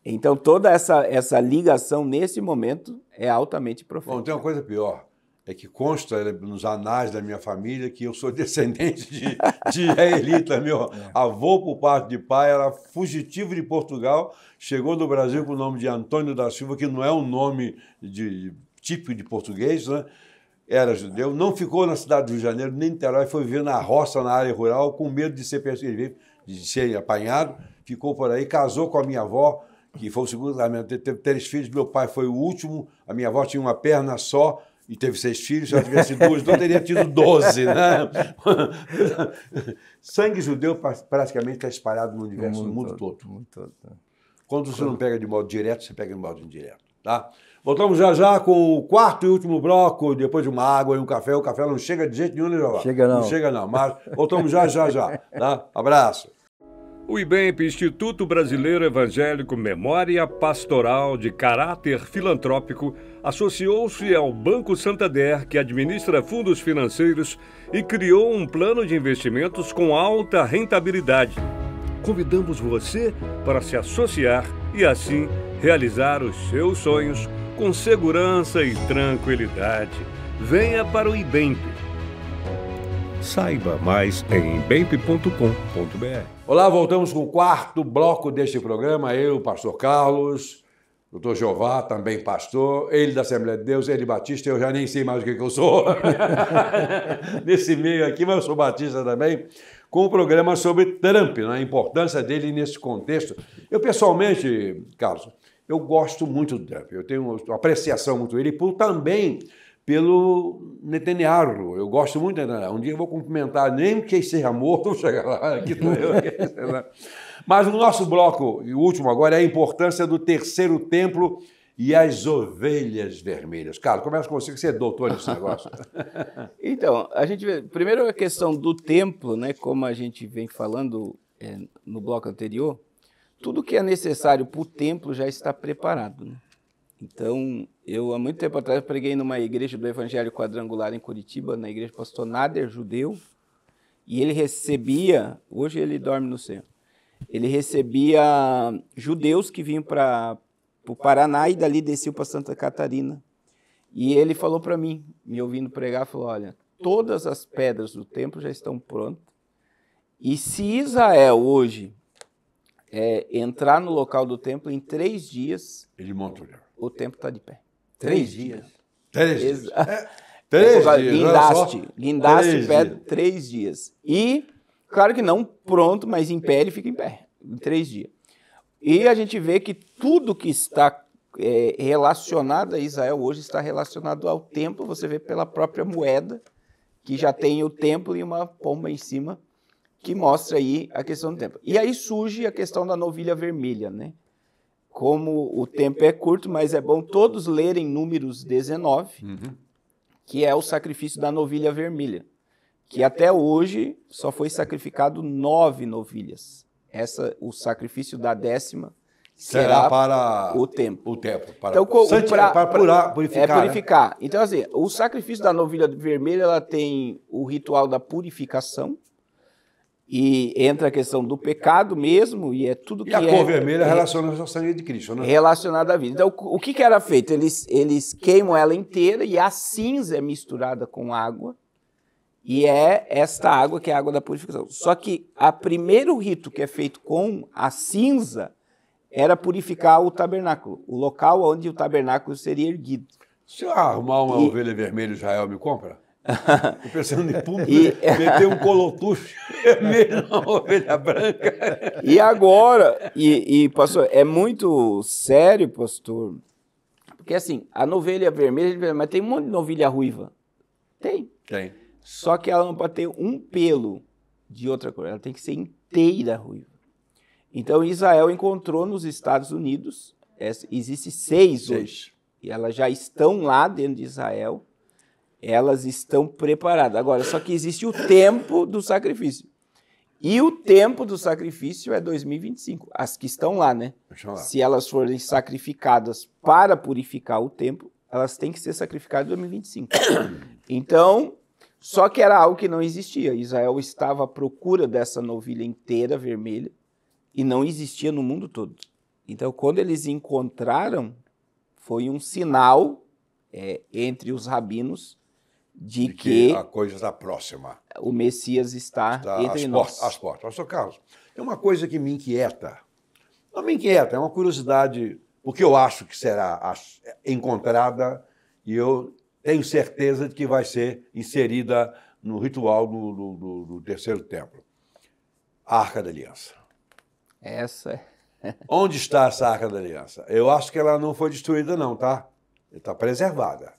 Então toda essa ligação nesse momento é altamente profunda. Bom, tem uma coisa pior. É que consta nos anais da minha família que eu sou descendente de israelita. Meu avô, por parte de pai, era fugitivo de Portugal, chegou no Brasil com o nome de Antônio da Silva, que não é um nome típico de português, né? Era judeu, não ficou na cidade do Rio de Janeiro, nem em Niterói, foi viver na roça, na área rural, com medo de ser perseguido, de ser apanhado, ficou por aí, casou com a minha avó, que foi o segundo casamento, teve 3 filhos, meu pai foi o último, a minha avó tinha uma perna só, e teve 6 filhos, se ela tivesse 2, então teria tido 12, né? Sangue judeu praticamente está espalhado no universo, no mundo todo. Quando você não pega de modo direto, você pega de modo indireto, tá? Voltamos já com o quarto e último bloco, depois de uma água e um café. O café não chega de jeito nenhum, né, Jeová? Chega não. Não chega não, mas voltamos já, tá? Abraço. O IBEMP, Instituto Brasileiro Evangélico Memória Pastoral de Caráter Filantrópico, associou-se ao Banco Santander, que administra fundos financeiros, e criou um plano de investimentos com alta rentabilidade. Convidamos você para se associar e, assim, realizar os seus sonhos com segurança e tranquilidade. Venha para o IBEMP. Saiba mais em ibemp.com.br. Olá, voltamos com o quarto bloco deste programa. Eu, pastor Carlos, doutor Jeová, também pastor, ele da Assembleia de Deus, ele batista, eu já nem sei mais o que eu sou nesse meio aqui, mas eu sou batista também, com um programa sobre Trump, né? A importância dele nesse contexto. Eu, pessoalmente, Carlos, eu gosto muito do Trump, eu tenho uma apreciação muito dele, também pelo Netanyahu. Eu gosto muito do Netanyahu. Um dia eu vou cumprimentar, nem que seja morto, vou chegar lá, aqui estou eu. Mas o nosso bloco, e o último agora, é a importância do terceiro templo e as ovelhas vermelhas. Carlos, começa com você, que você é doutor nesse negócio. Então, a gente vê, primeiro a questão do templo, né, como a gente vem falando no bloco anterior, tudo que é necessário para o templo já está preparado, né? Então, eu há muito tempo atrás preguei numa igreja do Evangelho Quadrangular em Curitiba, na igreja do pastor Nader, judeu, e ele recebia, hoje ele dorme no céu, ele recebia judeus que vinham para o Paraná e dali desciam para Santa Catarina. E ele falou para mim, me ouvindo pregar, falou, olha, todas as pedras do templo já estão prontas, e se Israel hoje entrar no local do templo, em 3 dias, ele monta o templo está de pé. 3 dias. 3 dias. 3 dias. Guindaste pedra, 3 dias. E, claro que não pronto, mas em pé ele fica em pé, em 3 dias. E a gente vê que tudo que está relacionado a Israel hoje está relacionado ao templo. Você vê pela própria moeda, que já tem o templo e uma pomba em cima, que mostra aí a questão do templo. E aí surge a questão da novilha vermelha, né? Como o tempo é curto, mas é bom todos lerem Números 19, que é o sacrifício da novilha vermelha, que até hoje só foi sacrificado 9 novilhas. O sacrifício da 10ª será para o templo. O templo, para, Então, para purificar. É purificar. Né? Então, assim, o sacrifício da novilha vermelha, ela tem o ritual da purificação, e entra a questão do pecado mesmo, e é tudo que a cor vermelha relaciona ao sangue de Cristo, né? Relacionada à vida. Então, o que era feito? Eles queimam ela inteira e a cinza é misturada com água, e é esta água que é a água da purificação. Só que o primeiro rito que é feito com a cinza era purificar o tabernáculo, o local onde o tabernáculo seria erguido. Se eu arrumar uma ovelha vermelha, Israel me compra? Estou pensando em público, meter um colotucho vermelho na ovelha branca. E agora, pastor, é muito sério, pastor, porque assim, a novilha vermelha, mas tem um monte de novilha ruiva. Tem. Só que ela não pode ter um pelo de outra cor, ela tem que ser inteira ruiva. Então, Israel encontrou nos Estados Unidos, existe 6 hoje, e elas já estão lá dentro de Israel, elas estão preparadas. Agora, só que existe o tempo do sacrifício. E o tempo do sacrifício é 2025. As que estão lá, né? Se elas forem sacrificadas para purificar o templo, elas têm que ser sacrificadas em 2025. Então, só que era algo que não existia. Israel estava à procura dessa novilha inteira vermelha e não existia no mundo todo. Então, quando eles encontraram, foi um sinal entre os rabinos de que a coisa está próxima. O Messias está entre nós. Às portas. Pastor Carlos, tem uma coisa que me inquieta. Não me inquieta, é uma curiosidade, porque eu acho que será encontrada e eu tenho certeza de que vai ser inserida no ritual do terceiro templo. A Arca da Aliança. Essa é. Onde está essa Arca da Aliança? Eu acho que ela não foi destruída não, tá? Está preservada.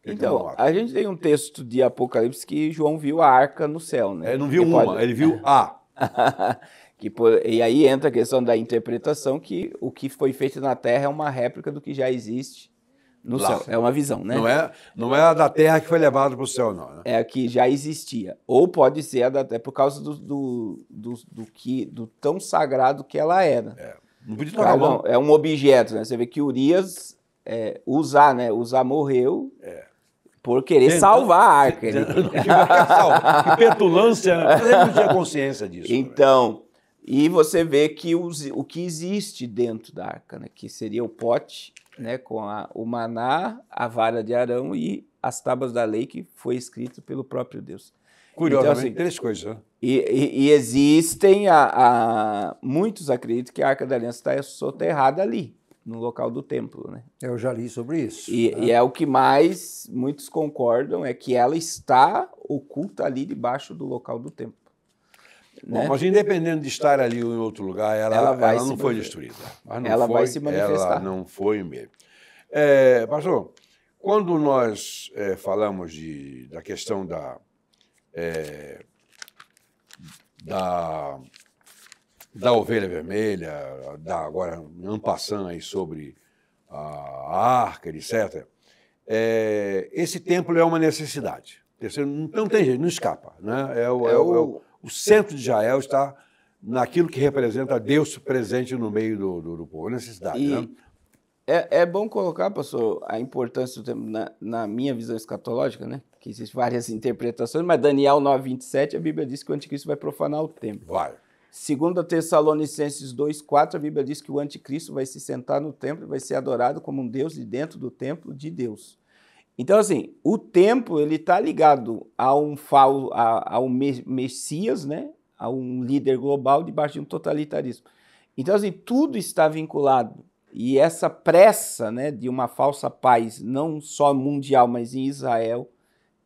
Então, a gente tem um texto de Apocalipse que João viu a arca no céu, né? Ele não viu uma, ele viu a. E aí entra a questão da interpretação, que o que foi feito na Terra é uma réplica do que já existe no céu. É uma visão, né? Não é a da Terra que foi levada para o céu, não. Né? É a que já existia. Ou pode ser a da Terra, por causa do tão sagrado que ela era. Não podia tocar não, é um objeto, né? Você vê que Urias, Uzá morreu... por querer salvar a arca. Que petulância, né? Ele não tinha consciência disso. Então, e você vê que o que existe dentro da arca, né? Que seria o pote, né? Com o maná, a vara de Arão e as tábuas da lei que foi escrito pelo próprio Deus. Curiosamente, então, assim, 3 coisas. Né? E existem, muitos acreditam que a Arca da Aliança está soterrada ali, no local do templo, né? Eu já li sobre isso. E é o que mais muitos concordam, é que ela está oculta ali debaixo do local do templo. Bom, mas independente de estar ali ou em outro lugar, ela não foi destruída. Ela vai se manifestar. Ela não foi mesmo. Pastor, quando nós falamos da questão da ovelha vermelha, agora en passant aí sobre a arca, etc., esse templo é uma necessidade. Não tem jeito, não escapa. Né? O centro de Israel está naquilo que representa Deus presente no meio do povo, necessidade. Né? É bom colocar, pastor, a importância do templo na minha visão escatológica, né? Que existem várias interpretações, mas Daniel 9:27, a Bíblia diz que o anticristo vai profanar o templo. Vai. 2 Tessalonicenses 2:4, a Bíblia diz que o anticristo vai se sentar no templo e vai ser adorado como um Deus de dentro do templo de Deus. Então, assim, o templo ele está ligado a um Messias, né? A um líder global debaixo de um totalitarismo. Então, assim, tudo está vinculado. E essa pressa, né, de uma falsa paz, não só mundial, mas em Israel,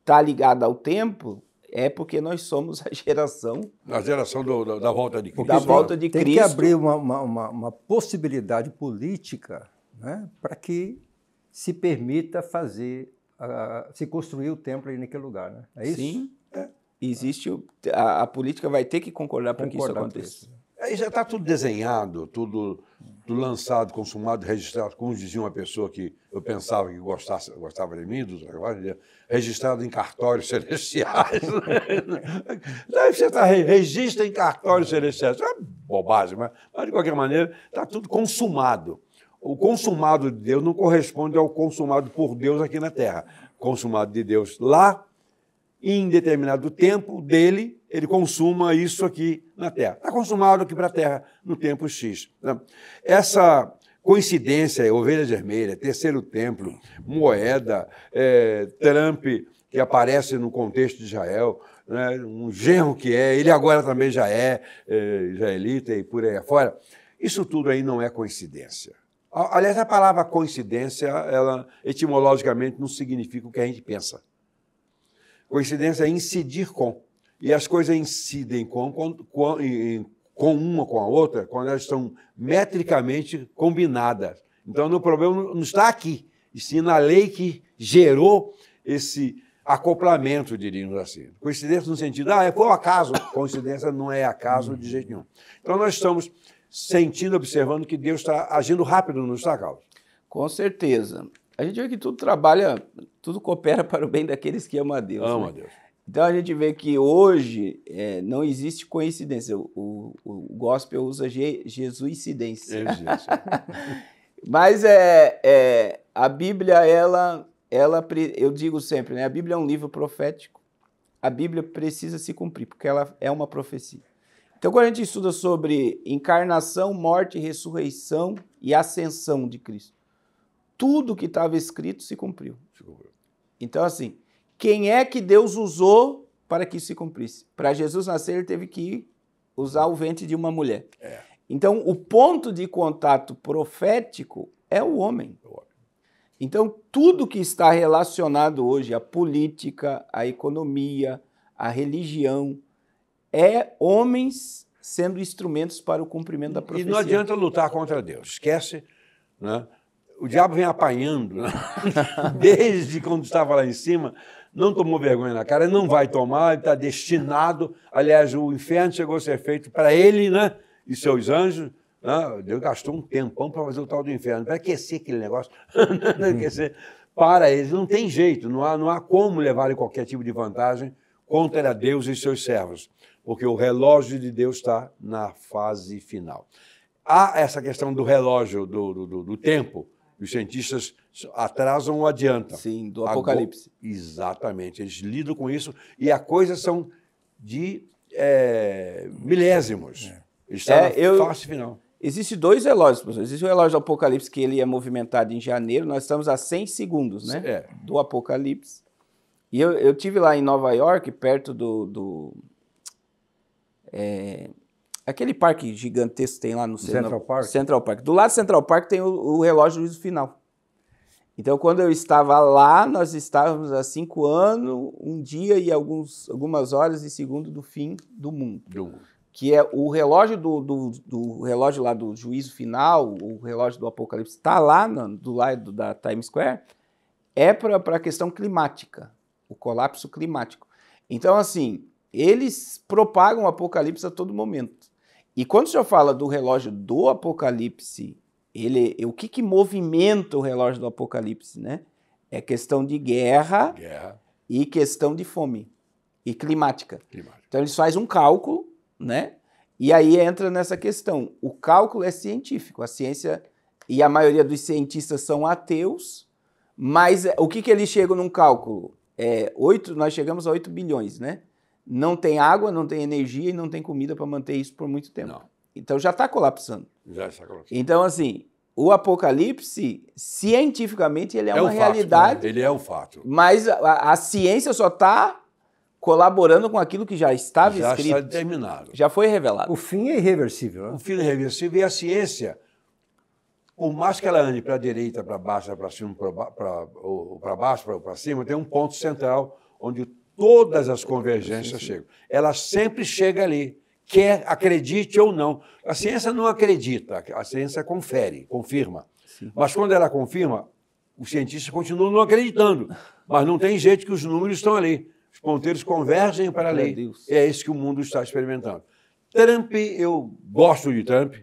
está ligada ao templo, é porque nós somos a geração Na geração da volta de Cristo. da volta de Tem Cristo. que abrir uma possibilidade política, né, para que se permita se construir o templo aí naquele lugar. Né? É isso? Sim, existe a política vai ter que concordar para que isso Concordar com aconteça. isso. Aí já está tudo desenhado, tudo lançado, consumado, registrado, como dizia uma pessoa que eu pensava que gostava de mim, dos negócios, registrado em cartórios celestiais. Daí você registra em cartórios celestiais. É uma bobagem, mas de qualquer maneira está tudo consumado. O consumado de Deus não corresponde ao consumado por Deus aqui na Terra. O consumado de Deus lá, em determinado tempo dele, ele consuma isso aqui na Terra. Está consumado aqui para a Terra no tempo X. Né? Essa coincidência, ovelha vermelha, terceiro templo, moeda, Trump, que aparece no contexto de Israel, né? Um genro que ele agora também já é israelita e por aí afora. Isso tudo aí não é coincidência. Aliás, a palavra coincidência, ela etimologicamente não significa o que a gente pensa. Coincidência é incidir com. E as coisas incidem com uma com a outra quando elas estão metricamente combinadas. Então, o problema não está aqui, e sim na lei que gerou esse acoplamento, diríamos assim. Coincidência no sentido, foi um acaso. Coincidência não é acaso de jeito nenhum. Então, nós estamos sentindo, observando que Deus está agindo rápido, não está, Carlos? Com certeza. A gente vê que tudo trabalha, tudo coopera para o bem daqueles que amam a Deus. Ama né? a Deus. Então a gente vê que hoje não existe coincidência. O gospel usa jesuicidência. Mas a Bíblia, eu digo sempre, né? A Bíblia é um livro profético. A Bíblia precisa se cumprir, porque ela é uma profecia. Então, quando a gente estuda sobre encarnação, morte, ressurreição e ascensão de Cristo, tudo que estava escrito se cumpriu. Então, assim, quem é que Deus usou para que isso se cumprisse? Para Jesus nascer, ele teve que usar o ventre de uma mulher. Então, o ponto de contato profético é o homem. Então, tudo que está relacionado hoje à política, à economia, à religião, é homens sendo instrumentos para o cumprimento da profecia. E não adianta lutar contra Deus, esquece, né? O diabo vem apanhando, né? Desde quando estava lá em cima, não tomou vergonha na cara, não vai tomar, ele está destinado. Aliás, o inferno chegou a ser feito para ele, né? E seus anjos. Né? Deus gastou um tempão para fazer o tal do inferno, para aquecer aquele negócio, aquecer para eles. Não tem jeito, não há como levarem qualquer tipo de vantagem contra Deus e seus servos, porque o relógio de Deus está na fase final. Há essa questão do relógio, do tempo. Os cientistas atrasam ou adiantam. Sim, do Apocalipse. Exatamente, eles lidam com isso e as coisas são de milésimos. Está na fase final. Existem dois relógios, professor. Existe o relógio do Apocalipse, que ele é movimentado em janeiro. Nós estamos a 100 segundos, né? Do Apocalipse. E eu tive lá em Nova York, perto aquele parque gigantesco que tem lá no Central Park. Central Park. Do lado do Central Park tem o relógio do juízo final. Então, quando eu estava lá, nós estávamos há 5 anos, um dia e algumas horas e segundo do fim do mundo. Que é o relógio do relógio lá do juízo final, o relógio do Apocalipse, está lá do lado da Times Square, é para a questão climática, o colapso climático. Então, assim, eles propagam o Apocalipse a todo momento. E quando o senhor fala do relógio do Apocalipse, o que movimenta o relógio do Apocalipse, né? É questão de guerra e questão de fome e climática. Então, eles fazem um cálculo, né? E aí entra nessa questão. O cálculo é científico. A ciência, e a maioria dos cientistas são ateus, mas o que eles chegam num cálculo? Nós chegamos a 8 bilhões, né? Não tem água, não tem energia e não tem comida para manter isso por muito tempo. Não. Então já está colapsando. Já está colapsando. Então, assim, o Apocalipse, cientificamente, ele é uma realidade. Fato, né? Ele é um fato. Mas a ciência só está colaborando com aquilo que já estava escrito. Já está determinado. Já foi revelado. O fim é irreversível. Né? O fim é irreversível e a ciência, por mais que ela ande para a direita, para baixo, para cima, para baixo, para cima, tem um ponto central onde todas as convergências chegam. Ela sempre chega ali, quer acredite ou não. A ciência não acredita, a ciência confere, confirma. Sim. Mas quando ela confirma, os cientistas continuam não acreditando. Mas não tem jeito que os números estão ali. Os ponteiros convergem para ali. É isso que o mundo está experimentando. Trump, eu gosto de Trump.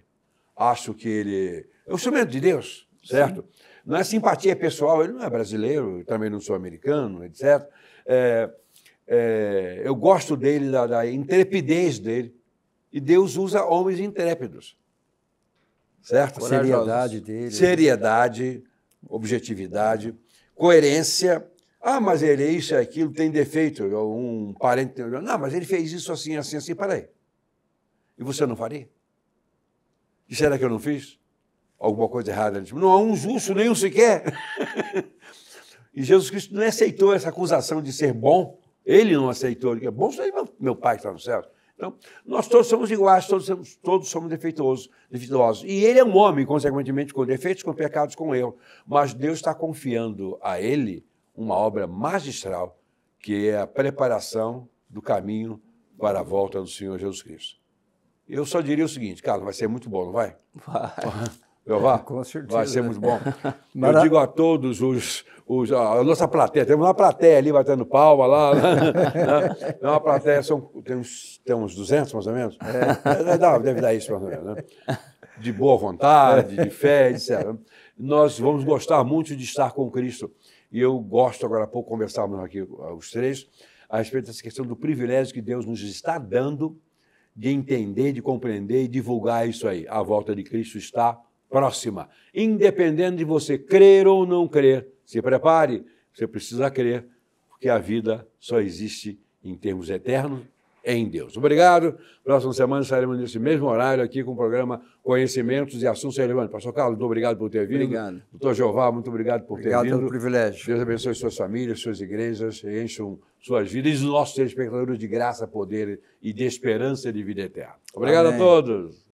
Acho que ele é um instrumento de Deus, certo? Sim. Não é simpatia pessoal, ele não é brasileiro, também não sou americano, etc. Eu gosto dele, da intrepidez dele. E Deus usa homens intrépidos, certo? A seriedade dele. Seriedade, objetividade, coerência. Ah, mas ele é isso, é aquilo, tem defeito. Um parente... Não, mas ele fez isso assim, assim, assim. Peraí. E você não faria? E será que eu não fiz? Alguma coisa errada? Não há um justo, nenhum sequer. E Jesus Cristo não aceitou essa acusação de ser bom. Ele não aceitou. Ele é bom, meu Pai está no céu. Então, nós todos somos iguais, todos somos defeituosos. E ele é um homem, consequentemente, com defeitos, com pecados, com erro. Mas Deus está confiando a ele uma obra magistral, que é a preparação do caminho para a volta do Senhor Jesus Cristo. Eu só diria o seguinte, Carlos, vai ser muito bom, não vai? Vai. Com certeza. Vai ser muito bom. Eu digo a todos a nossa plateia, temos uma plateia ali batendo palma lá, né? Uma plateia, tem uns 200 mais ou menos? Deve dar isso mais ou menos, né? De boa vontade, de fé, etc. Nós vamos gostar muito de estar com Cristo. E eu gosto, agora há pouco, conversarmos aqui os três, a respeito dessa questão do privilégio que Deus nos está dando de entender, de compreender e divulgar isso aí. A volta de Cristo está próxima. Independente de você crer ou não crer, se prepare, você precisa crer, porque a vida só existe em termos eternos em Deus. Obrigado. Próxima semana estaremos nesse mesmo horário aqui com o programa Conhecimentos e Assuntos Relevantes. Pastor Carlos, muito obrigado por ter vindo. Obrigado. Doutor Jeová, muito obrigado por ter vindo. Obrigado pelo privilégio. Deus abençoe suas famílias, suas igrejas, encham suas vidas e os nossos telespectadores de graça, poder e de esperança de vida eterna. Obrigado. Amém. A todos.